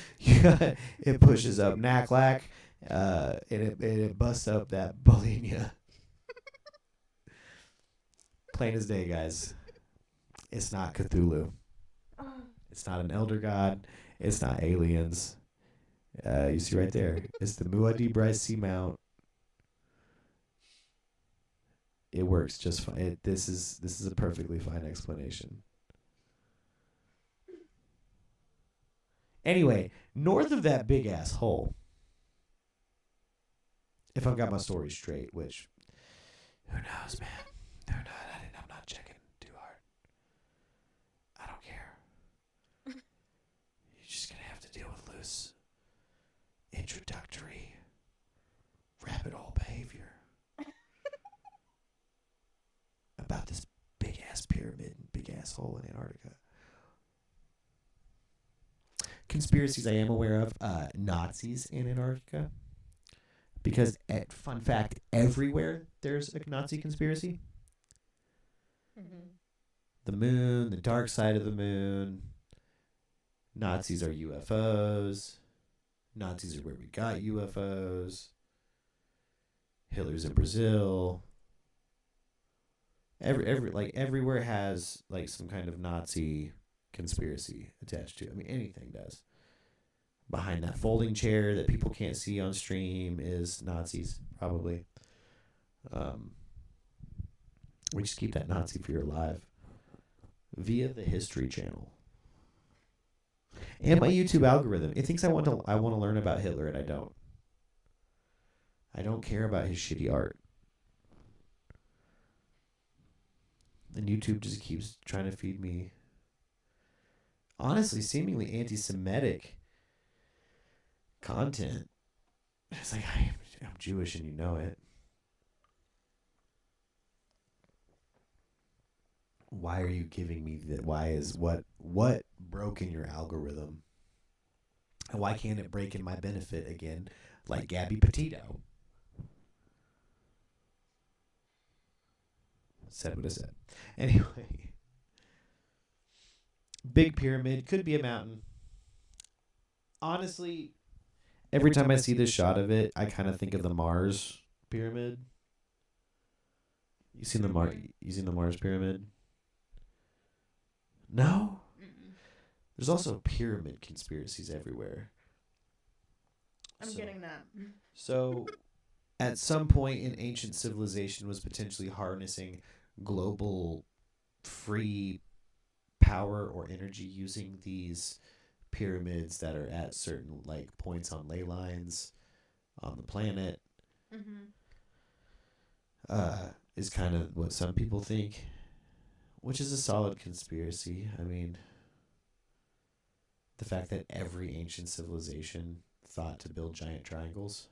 It pushes up Naklak, and it busts up that Bolivia. Plain as day, guys. It's not Cthulhu. It's not an elder god. It's not aliens. You see right there. It's the Muad'Dib Seamount. It works just fine. This is a perfectly fine explanation. Anyway, north of that big ass hole, if I've got my story straight, which who knows, man? Who knows? I'm not checking too hard. I don't care. You're just gonna have to deal with loose, introductory, rabbit hole behavior about this big ass pyramid and big ass hole in Antarctica. Conspiracies I am aware of: Nazis in Antarctica. Because, fun fact, everywhere there's a Nazi conspiracy. The moon, the dark side of the moon. Nazis are UFOs. Nazis are where we got UFOs. Hitler's in Brazil. Everywhere has like some kind of Nazi conspiracy attached to it. I mean, anything does. Behind that folding chair that people can't see on stream is Nazis, probably. We just keep that Nazi fear alive via the History Channel and my YouTube algorithm. It thinks I want to learn about Hitler, and I don't. I don't care about his shitty art. And YouTube just keeps trying to feed me, honestly, seemingly anti-Semitic content. It's like, I'm Jewish and you know it. Why are you giving me that? Why is what broke in your algorithm? And why can't it break in my benefit again, like Gabby Petito? Said what I said. Anyway, Big Pyramid could be a mountain. Honestly, every time I see this shot of it, I kind of think of the Mars pyramid. You seen the Mars pyramid? No? There's also pyramid conspiracies everywhere. I'm getting that. So, at some point in ancient civilization was potentially harnessing global free power or energy using these pyramids that are at certain like points on ley lines on the planet. Is kind of what some people think, which is a solid conspiracy. I mean, the fact that every ancient civilization thought to build giant triangles.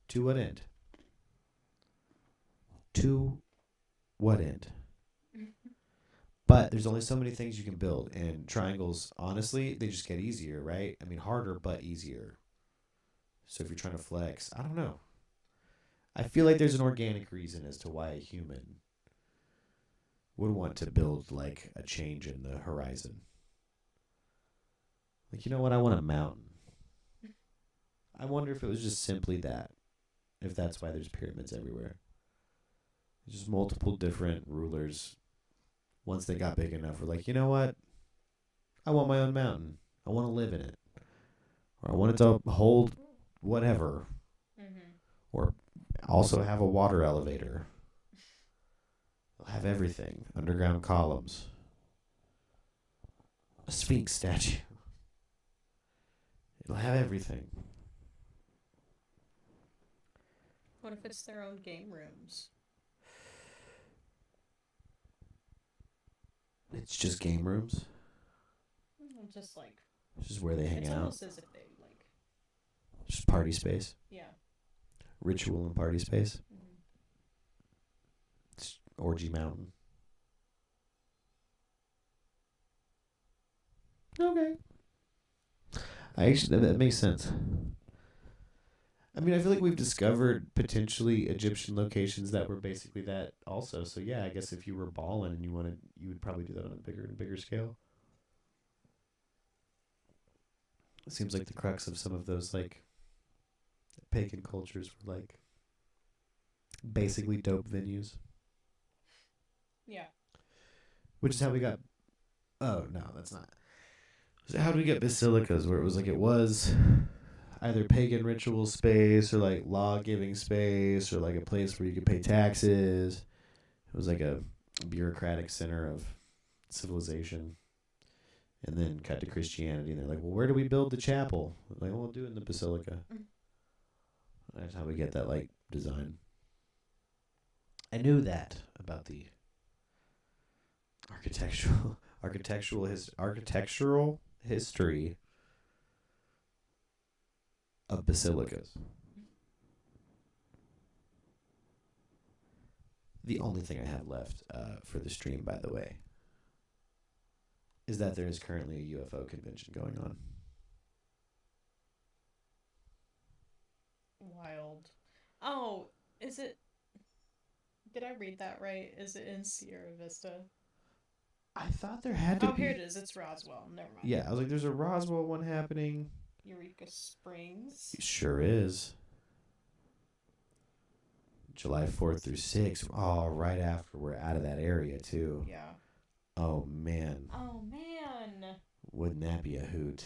To what end? To what end? But there's only so many things you can build, and triangles, honestly, they just get easier, right? I mean, harder, but easier. So if you're trying to flex, I don't know. I feel like there's an organic reason as to why a human would want to build like a change in the horizon. Like, you know what? I want a mountain. I wonder if it was just simply that. If that's why there's pyramids everywhere. Just multiple different rulers. Once they got big enough, were like, you know what? I want my own mountain. I want to live in it. Or I want it to hold whatever. or also have a water elevator. They'll have everything. Underground columns. A Sphinx statue. It'll have everything. What if it's their own game rooms? It's just game rooms. Just like It's just where they hang it's out. almost as if they like Just party space. yeah. Ritual and party space. Mhm. It's Orgy Mountain. Okay. That makes sense. I mean, I feel like we've discovered potentially Egyptian locations that were basically that also. So yeah, I guess if you were balling and you would probably do that on a bigger and bigger scale. It seems like the crux of some of those like pagan cultures were like basically dope venues, Yeah. which is how we got. Oh no, that's not. So how do we get basilicas where it was either pagan ritual space or like law giving space or like a place where you could pay taxes. It was like a bureaucratic center of civilization. And then cut to Christianity, and they're like, well, where do we build the chapel? Like, well, we'll do it in the basilica. That's how we get that like design. I knew that about the architectural history of basilicas. The only thing I have left for the stream, by the way, is that there is currently a UFO convention going on. Wild. Oh, is it? Did I read that right? Is it in Sierra Vista? I thought there had to Oh, be. here it is. It's Roswell. Never mind. Yeah, I was like, there's a Roswell one happening. Eureka Springs. It sure is. July 4th through 6th. Oh, right after we're out of that area, too. Yeah. Oh, man. Oh man. Wouldn't that be a hoot?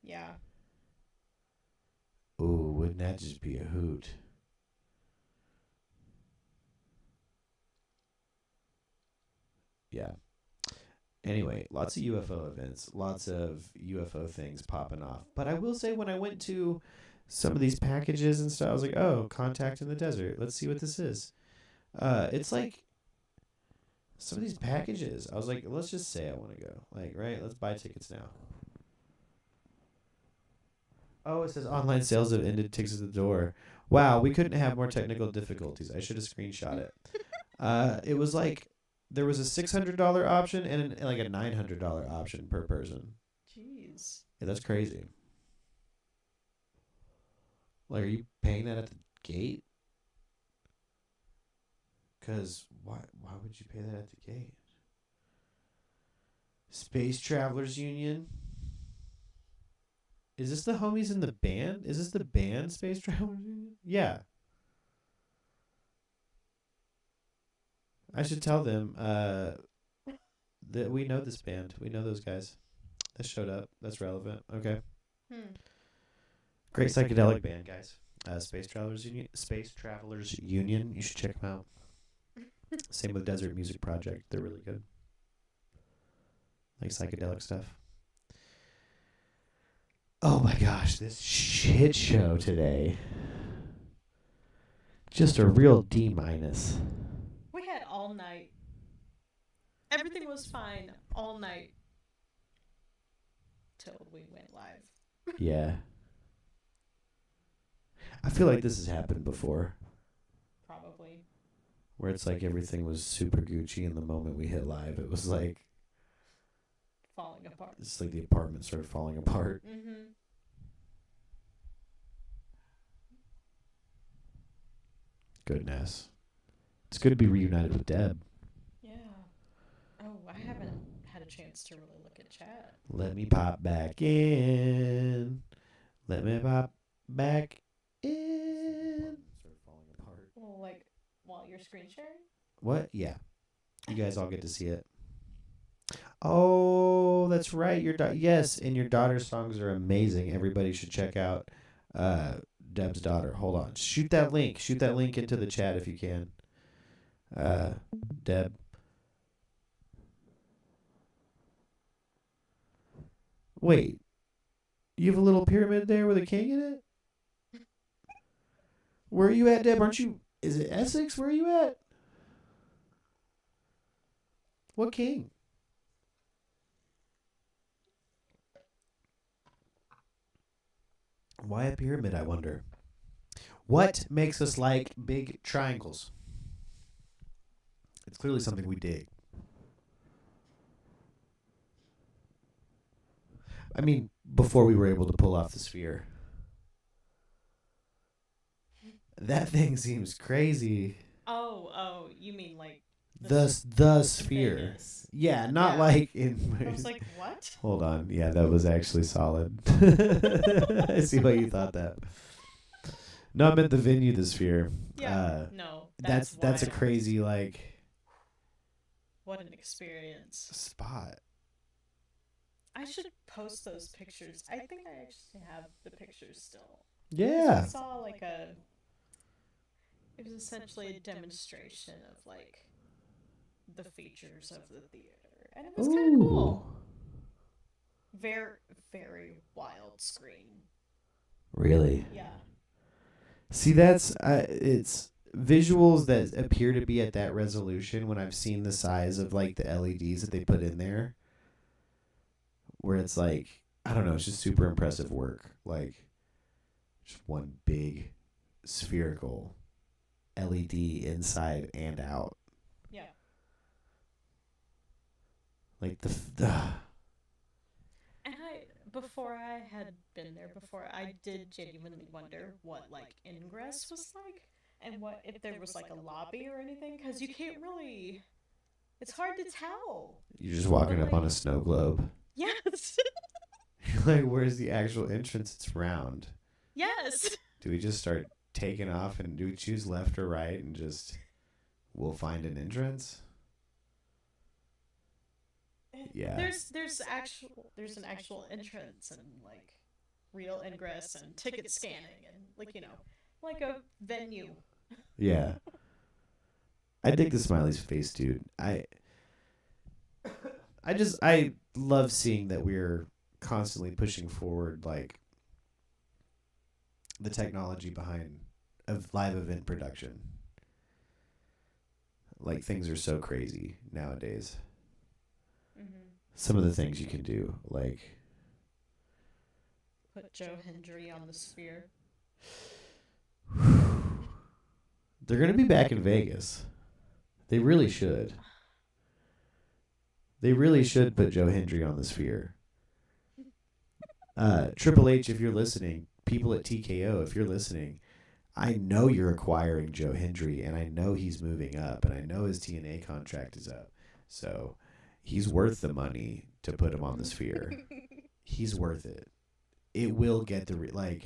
Yeah. Ooh, wouldn't that just be a hoot? Yeah. Anyway, lots of UFO events, lots of UFO things popping off. But I will say, when I went to some of these packages and stuff, I was like, oh, contact in the desert. Let's see what this is. It's like some of these packages. I was like, let's just say I want to go. Like, right? Let's buy tickets now. Oh, it says online sales have ended. Tickets at the door. Wow, we couldn't have more technical difficulties. I should have screenshot it. It was like there was a $600 option and like a $900 option per person. Jeez. Yeah, that's crazy. Like, are you paying that at the gate? Because why would you pay that at the gate? Space Travelers Union. Is this the homies in the band? Is this the band Space Travelers Union? Yeah. I should tell them that we know this band. We know those guys. That showed up. That's relevant. Okay. Great psychedelic band, guys. Space Travelers Union. Space Travelers Union. You should check them out. Same with Desert Music Project. They're really good. Like psychedelic stuff. Oh my gosh, this shit show today. Just a real D minus. We had all night. Everything was fine all night. Till we went live. Yeah. I feel like this has happened before. Probably. Where it's like everything was super Gucci, and the moment we hit live, it was like Falling apart. it's like the apartment started falling apart. Mm-hmm. Goodness. It's good to be reunited with Deb. Yeah. Oh, I haven't had a chance to really look at chat. Let me pop back in. Let me pop back in. Started falling apart. Well, like, while you're screen sharing? What? Yeah. You guys all get to see it. Oh, that's right. Yes, and your daughter's songs are amazing. Everybody should check out Deb's daughter. Hold on. Shoot that link. Shoot that link into the chat if you can. Deb. Wait. You have a little pyramid there with a king in it? Where are you at, Deb? Aren't you... Is it Essex? Where are you at? What king? Why a pyramid, I wonder? What makes us like big triangles? It's clearly something we dig. I mean, before we were able to pull off the sphere. That thing seems crazy. Oh, you mean like The sphere. thing is. Yeah, not Yeah. like in... I was like, what? Hold on. Yeah, that was actually solid. I see why you thought that. No, I meant the venue, the sphere. Yeah. No. That's a wild. crazy like What an experience. spot. I should post those pictures. I think I actually have the pictures still. Yeah. I saw like it was essentially a demonstration of like the features of the theater, and it was kind of cool. Very, very wild screen. Really? Yeah. See, that's it's visuals that appear to be at that resolution when I've seen the size of like the LEDs that they put in there, where it's like, I don't know, it's just super impressive work. Like just one big spherical LED inside and out. Yeah. Like And before I had been there before, I did genuinely wonder what like ingress was like, and what if there was like a lobby or anything, because you can't really. It's hard to tell. you're just walking up on a snow globe. Yes. You're like, where's the actual entrance? It's round. Yes. Do we just start taking off and do we choose left or right and just we'll find an entrance? Yeah. There's an actual entrance and like real ingress and ticket scanning and like like a venue. Yeah. I dig the smiley's face, dude. I love seeing that we're constantly pushing forward like the technology behind a live event production. Like things are so crazy nowadays. Mm-hmm. Some of the things you can do, like Put Joe Hendry on the sphere. they're gonna be back in Vegas. They really should. They really should put Joe Hendry on the sphere. Triple H, if you're listening, people at TKO, if you're listening, I know you're acquiring Joe Hendry, and I know he's moving up, and I know his TNA contract is up. So he's worth the money to put him on the sphere. He's worth it. It will get the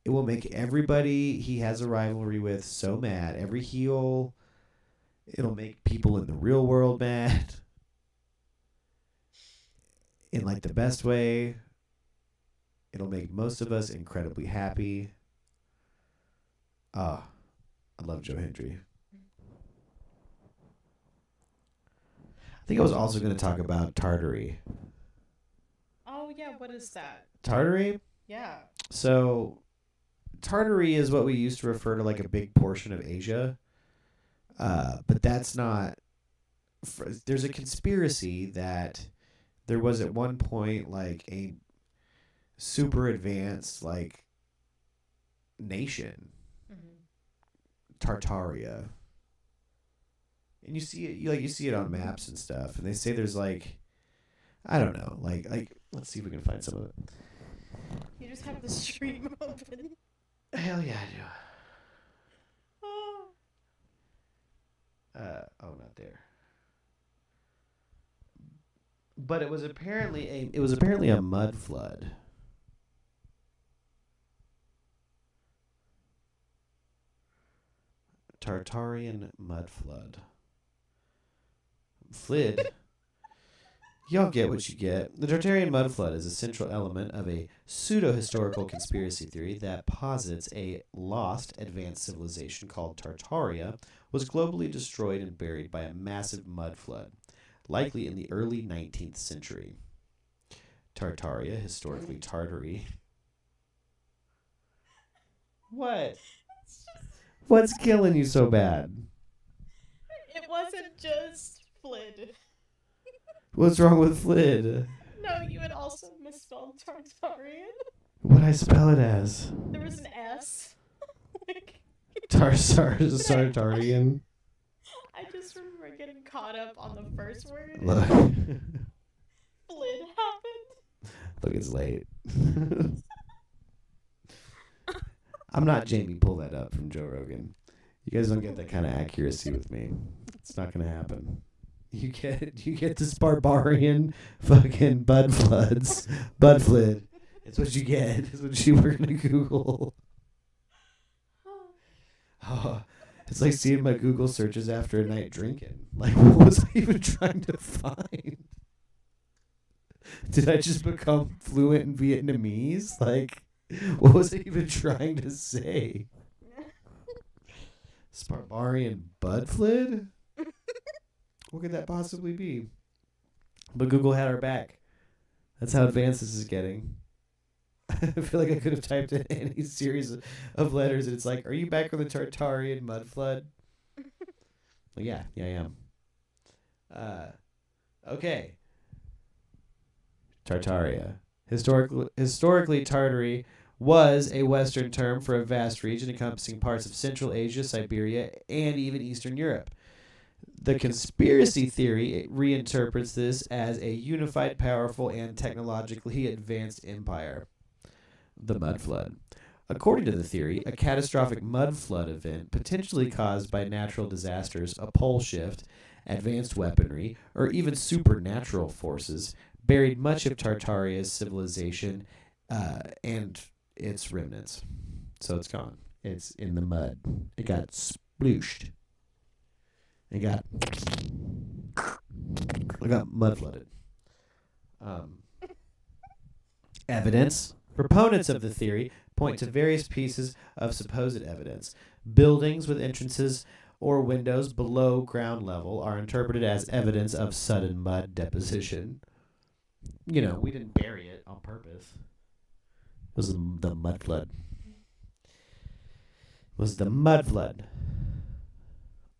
it will make everybody he has a rivalry with so mad. Every heel. It'll make people in the real world mad. In like the best way. It'll make most of us incredibly happy. I love Joe Hendry. I think I was also going to talk about Tartary. Oh yeah, what is that? Tartary? Yeah. So, Tartary is what we used to refer to like a big portion of Asia. But that's not... There's a conspiracy that there was at one point like a super advanced like nation, Tartaria, and you see it, you see it on maps and stuff, and they say there's like, I don't know, like let's see if we can find some of it. You just have the stream open. Hell yeah, I do. Oh. Not there. But it was apparently a mud flood. Tartarian mud flood. Flid Y'all get what you get. The Tartarian mud flood is a central element of a pseudo-historical conspiracy theory that posits a lost advanced civilization called Tartaria was globally destroyed and buried by a massive mud flood, likely in the early 19th century. Tartaria, historically Tartary. What? What's killing you so bad? It wasn't just Flid. What's wrong with Flid? No, you had also misspelled Tartarian. What'd I spell it as? There was an S. Like, Tartarian. I just remember getting caught up on the first word. Look. Flid happened. Look, it's late. I'm not Jamie. Pull that up from Joe Rogan. You guys don't get that kind of accuracy with me. It's not gonna happen. You get this barbarian fucking bud floods, bud flid. It's what you get. It's what you were gonna Google. Oh, it's like seeing my Google searches after a night drinking. Like, what was I even trying to find? Did I just become fluent in Vietnamese? Like, what was I even trying to say? Barbarian bud flid? What could that possibly be? But Google had our back. That's how advanced this is getting. I feel like I could have typed in any series of letters and it's like, are you back on the Tartarian mud flood? Well, yeah, I am. Okay. Tartaria. Historically, Tartary was a Western term for a vast region encompassing parts of Central Asia, Siberia, and even Eastern Europe. The conspiracy theory reinterprets this as a unified, powerful, and technologically advanced empire. The mud flood. According to the theory, a catastrophic mud flood event potentially caused by natural disasters, a pole shift, advanced weaponry, or even supernatural forces buried much of Tartaria's civilization and its remnants. So it's gone. It's in the mud. It got splooshed. It got mud flooded. Evidence. Proponents of the theory point to various pieces of supposed evidence. Buildings with entrances or windows below ground level are interpreted as evidence of sudden mud deposition. You know, we didn't bury it on purpose. It was the mud flood.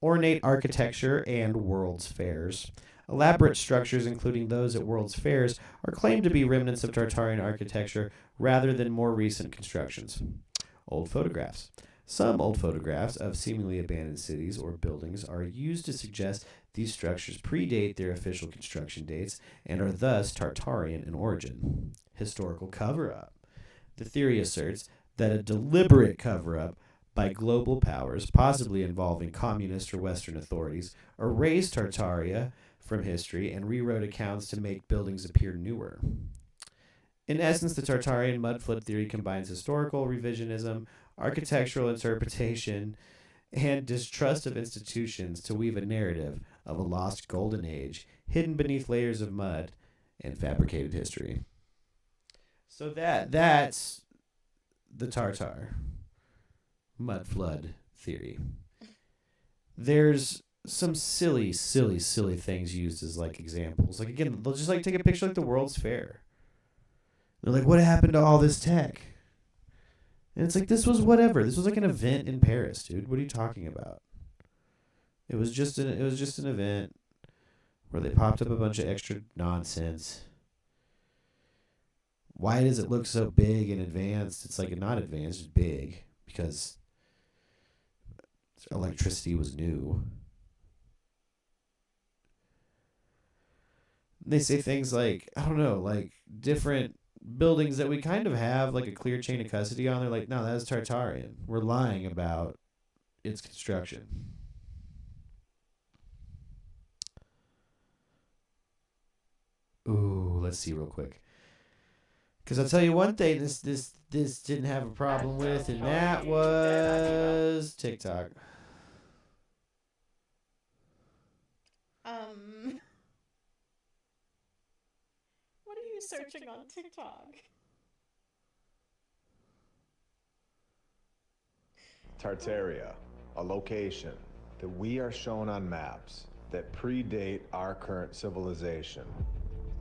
Ornate architecture and World's Fairs. Elaborate structures, including those at World's Fairs, are claimed to be remnants of Tartarian architecture rather than more recent constructions. Old photographs. Some old photographs of seemingly abandoned cities or buildings are used to suggest these structures predate their official construction dates and are thus Tartarian in origin. Historical cover-up. The theory asserts that a deliberate cover-up by global powers, possibly involving communist or Western authorities, erased Tartaria from history and rewrote accounts to make buildings appear newer. In essence, the Tartarian mud flood theory combines historical revisionism, architectural interpretation, and distrust of institutions to weave a narrative of a lost golden age hidden beneath layers of mud and fabricated history. So that's the Tartar mud flood theory. There's some silly things used as like examples. Like again, they'll just like take a picture like the World's Fair. They're like, what happened to all this tech? And it's like, this was whatever. This was like an event in Paris, dude. What are you talking about? It was just an event where they popped up a bunch of extra nonsense. Why does it look so big and advanced? It's like not advanced, it's big because electricity was new. They say things like, I don't know, like different buildings that we kind of have like a clear chain of custody on. They're like, no, that's Tartarian. We're lying about its construction. Ooh, let's see real quick. Because I'll tell you one thing this didn't have a problem with, and that was TikTok. searching on TikTok. Tartaria, a location that we are shown on maps that predate our current civilization.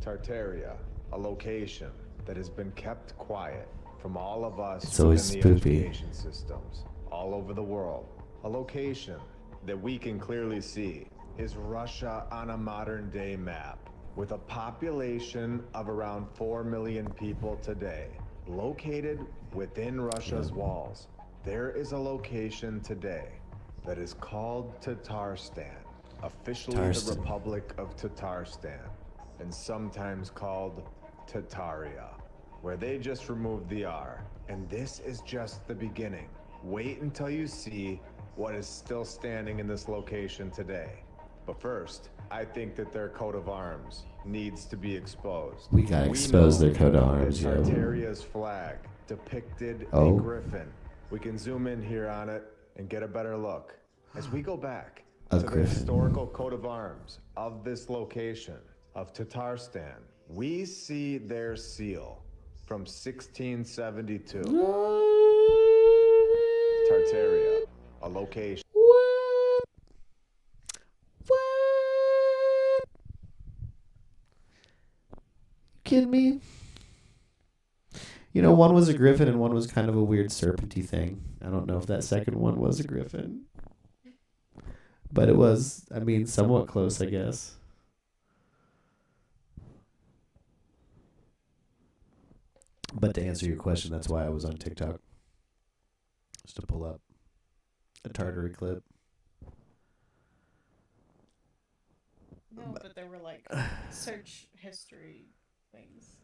Tartaria, a location that has been kept quiet from all of us It's always within the spoopy. education systems all over the world. A location that we can clearly see is Russia on a modern day map with a population of around 4 million people today. Located within Russia's walls, there is a location today that is called Tatarstan, officially the Tatarstan. Republic of Tatarstan, and sometimes called Tataria, where they just removed the R. And this is just the beginning. Wait until you see what is still standing in this location today. But first, I think that their coat of arms needs to be exposed. We gotta expose know their coat of arms, that yo. Tartaria's flag depicted Oh. a griffin. We can zoom in here on it and get a better look. As we go back A to the griffin. historical coat of arms of this location, of Tatarstan, we see their seal from 1672. Tartaria, a location. What? What? Kidding me? You know, one was a griffin and one was kind of a weird serpenty thing. I don't know if that second one was a griffin. But it was, I mean, somewhat close, I guess. But to answer your question, that's why I was on TikTok. Just to pull up a Tartary clip. No, but there were like search history things.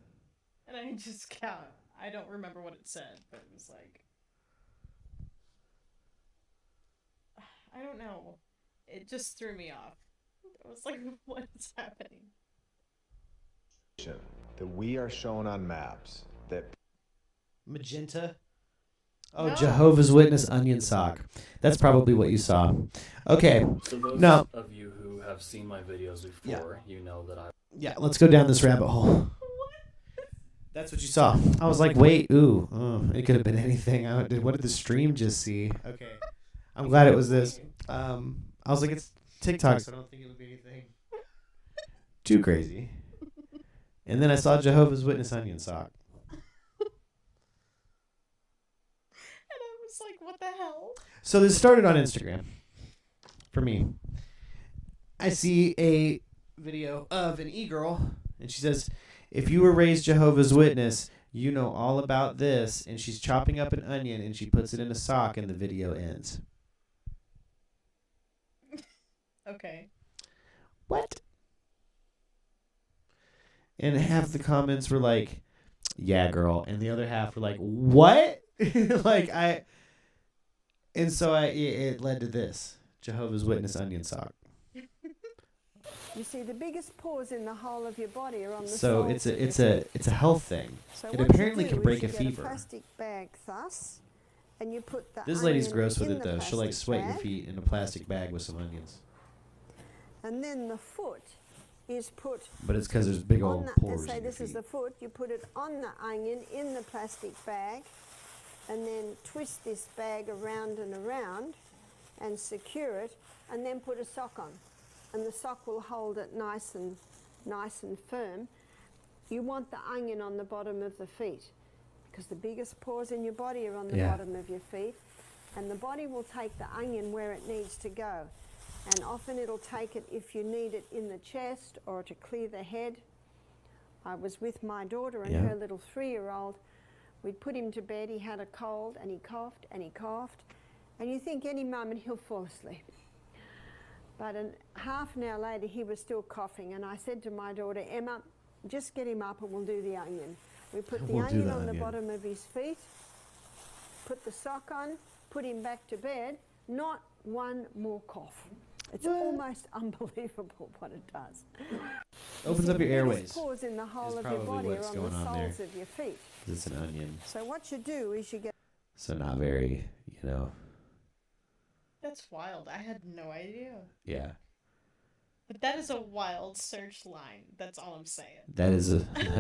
And I just can't. I don't remember what it said, but it was like. I don't know. It just threw me off. I was like, what is happening? That we are shown on maps that Magenta? Oh, No. Jehovah's Witness onion sock. That's probably what you saw. Okay. So those No. of you who have seen my videos before, you know that I Yeah, let's go down this rabbit hole. That's what you saw. I was like, wait, ooh. Oh, it could have been anything. What did the stream just see? Okay. I'm glad it was this. I was like, it's TikTok, so I don't think it'll be anything too crazy. And then I saw Jehovah's Witness onion sock. And I was like, what the hell? So this started on Instagram for me. I see a video of an e-girl, and she says, if you were raised Jehovah's Witness, you know all about this. And she's chopping up an onion, and she puts it in a sock, and the video ends. Okay. What? And half the comments were like, yeah, girl. And the other half were like, what? And so it led to this. Jehovah's Witness onion sock. You see, the biggest pores in the whole of your body are on the So soles it's of your a feet. it's a health thing. So it what you apparently do can is break you a get fever. plastic bag thus, and you put the This lady's onion gross with in it the though. She'll like plastic sweat your bag, feet in a plastic bag with some onions. and then the foot is put But it's because there's big on old the. pores Say in your this is feet. the foot. You put it on the onion in the plastic bag, and then twist this bag around and around, and secure it, and then put a sock on, and the sock will hold it nice and firm. You want the onion on the bottom of the feet, because the biggest pores in your body are on the Yeah. bottom of your feet, and the body will take the onion where it needs to go. And often it'll take it if you need it in the chest or to clear the head. I was with my daughter and Yeah. her little 3-year-old. We'd put him to bed, he had a cold, and he coughed, and he coughed. And you think any moment he'll fall asleep. But half an hour later, he was still coughing, and I said to my daughter, Emma, just get him up and we'll do the onion. We put the We'll do onion the on the onion. bottom of his feet, put the sock on, put him back to bed, not one more cough. It's almost unbelievable what it does. Opens See, up your the airways. biggest pores in the whole is of your probably body are what's on going the on there. soles of your feet. It's an onion. So what you do is you get So not very, you know. That's wild. I had no idea. Yeah. But that is a wild search line. That's all I'm saying. That was I had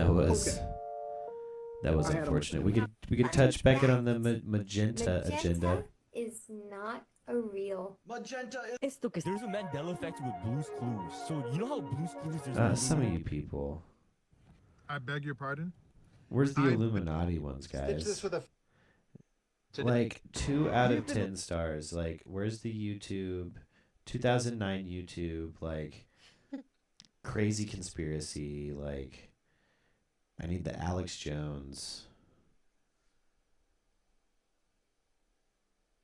a- unfortunate. We could touch Beckett on the magenta agenda. is not a real. There's a Mandela effect with Blue's Clues. So you know how Blue's Clues there's Some of you people. I beg your pardon? Where's the Illuminati ones, Stitch this guys? with a. Like 2 out of 10 stars. Like, where's the YouTube 2009 YouTube? Like, crazy conspiracy. Like, I need the Alex Jones.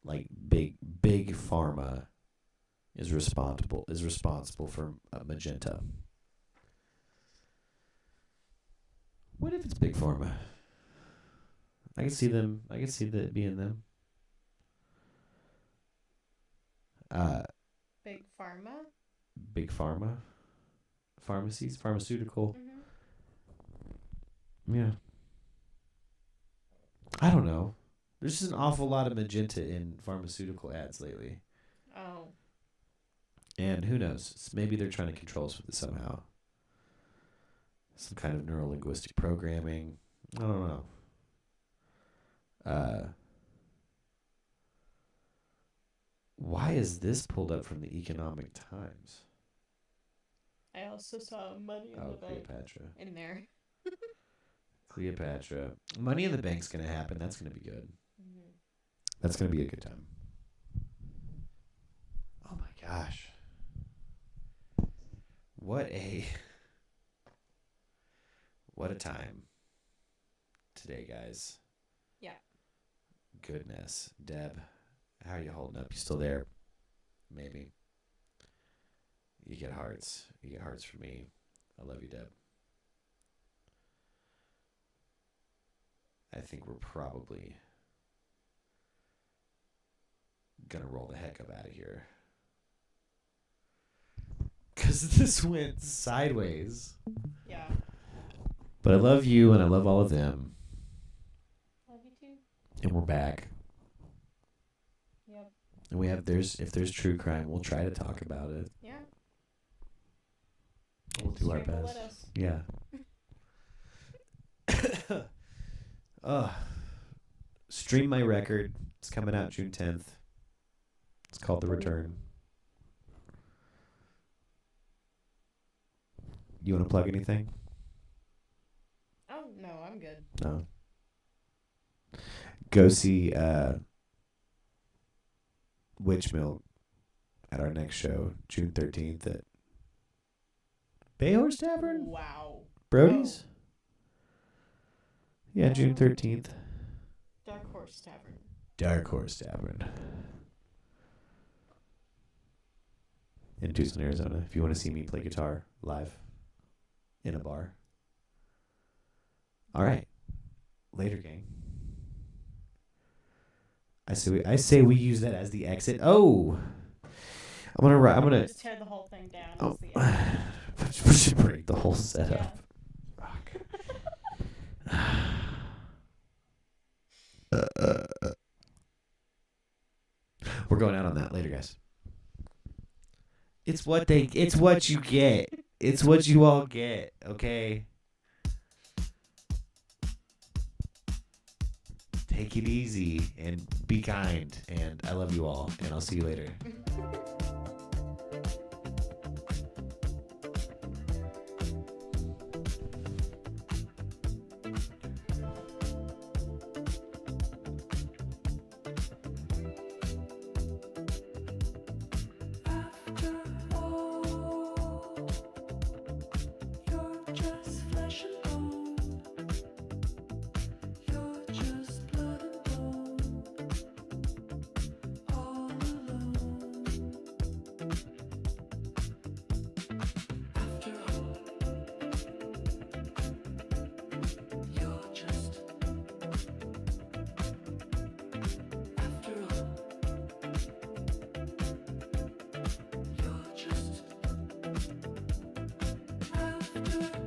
Like, big pharma is responsible for magenta. What if it's big pharma? I can see them. I can see that being them. Big pharma. Big pharma, pharmacies, pharmaceutical. Yeah. I don't know. There's just an awful lot of magenta in pharmaceutical ads lately, Oh. and who knows? Maybe they're trying to control us with it somehow. Some kind of neuro-linguistic programming. I don't know. Why is this pulled up from the Economic Times? I also saw Money in Oh, the Bank Cleopatra. in there. Cleopatra. Money in the Bank's going to happen. That's going to be good. That's going to be a good time. Oh my gosh. What a time today, guys. Yeah. Goodness. Deb, how are you holding up? You still there? Maybe. You get hearts. You get hearts from me. I love you, Deb. I think we're probably gonna roll the heck up out of here. Because this went sideways. Yeah. But I love you and I love all of them. Love you too. And we're back. Yep. And we have if there's true crime, we'll try to talk about it. Yeah. We'll do our Stream will best. let us. Yeah. Stream my record. It's coming out June 10th. It's called The Return. You want to plug anything? Oh no, I'm good. No. Go see Witch Milk at our next show, June 13th at Bayhorse Tavern? Wow. Brody's? Yeah, June 13th. Dark Horse Tavern. Dark Horse Tavern. In Tucson, Arizona. If you want to see me play guitar live in a bar. All right. Later, gang. I say we use that as the exit. Oh, I'm gonna. Just tear the whole thing down. Oh, As the end. we should break the whole setup. We're going out on that later, guys. It's what you get. It's what you all get, okay? Take it easy and be kind. And I love you all. And I'll see you later. After all, you're just flesh and bone. You're just blood and bone. All alone. After all, you're just. After all. You're just after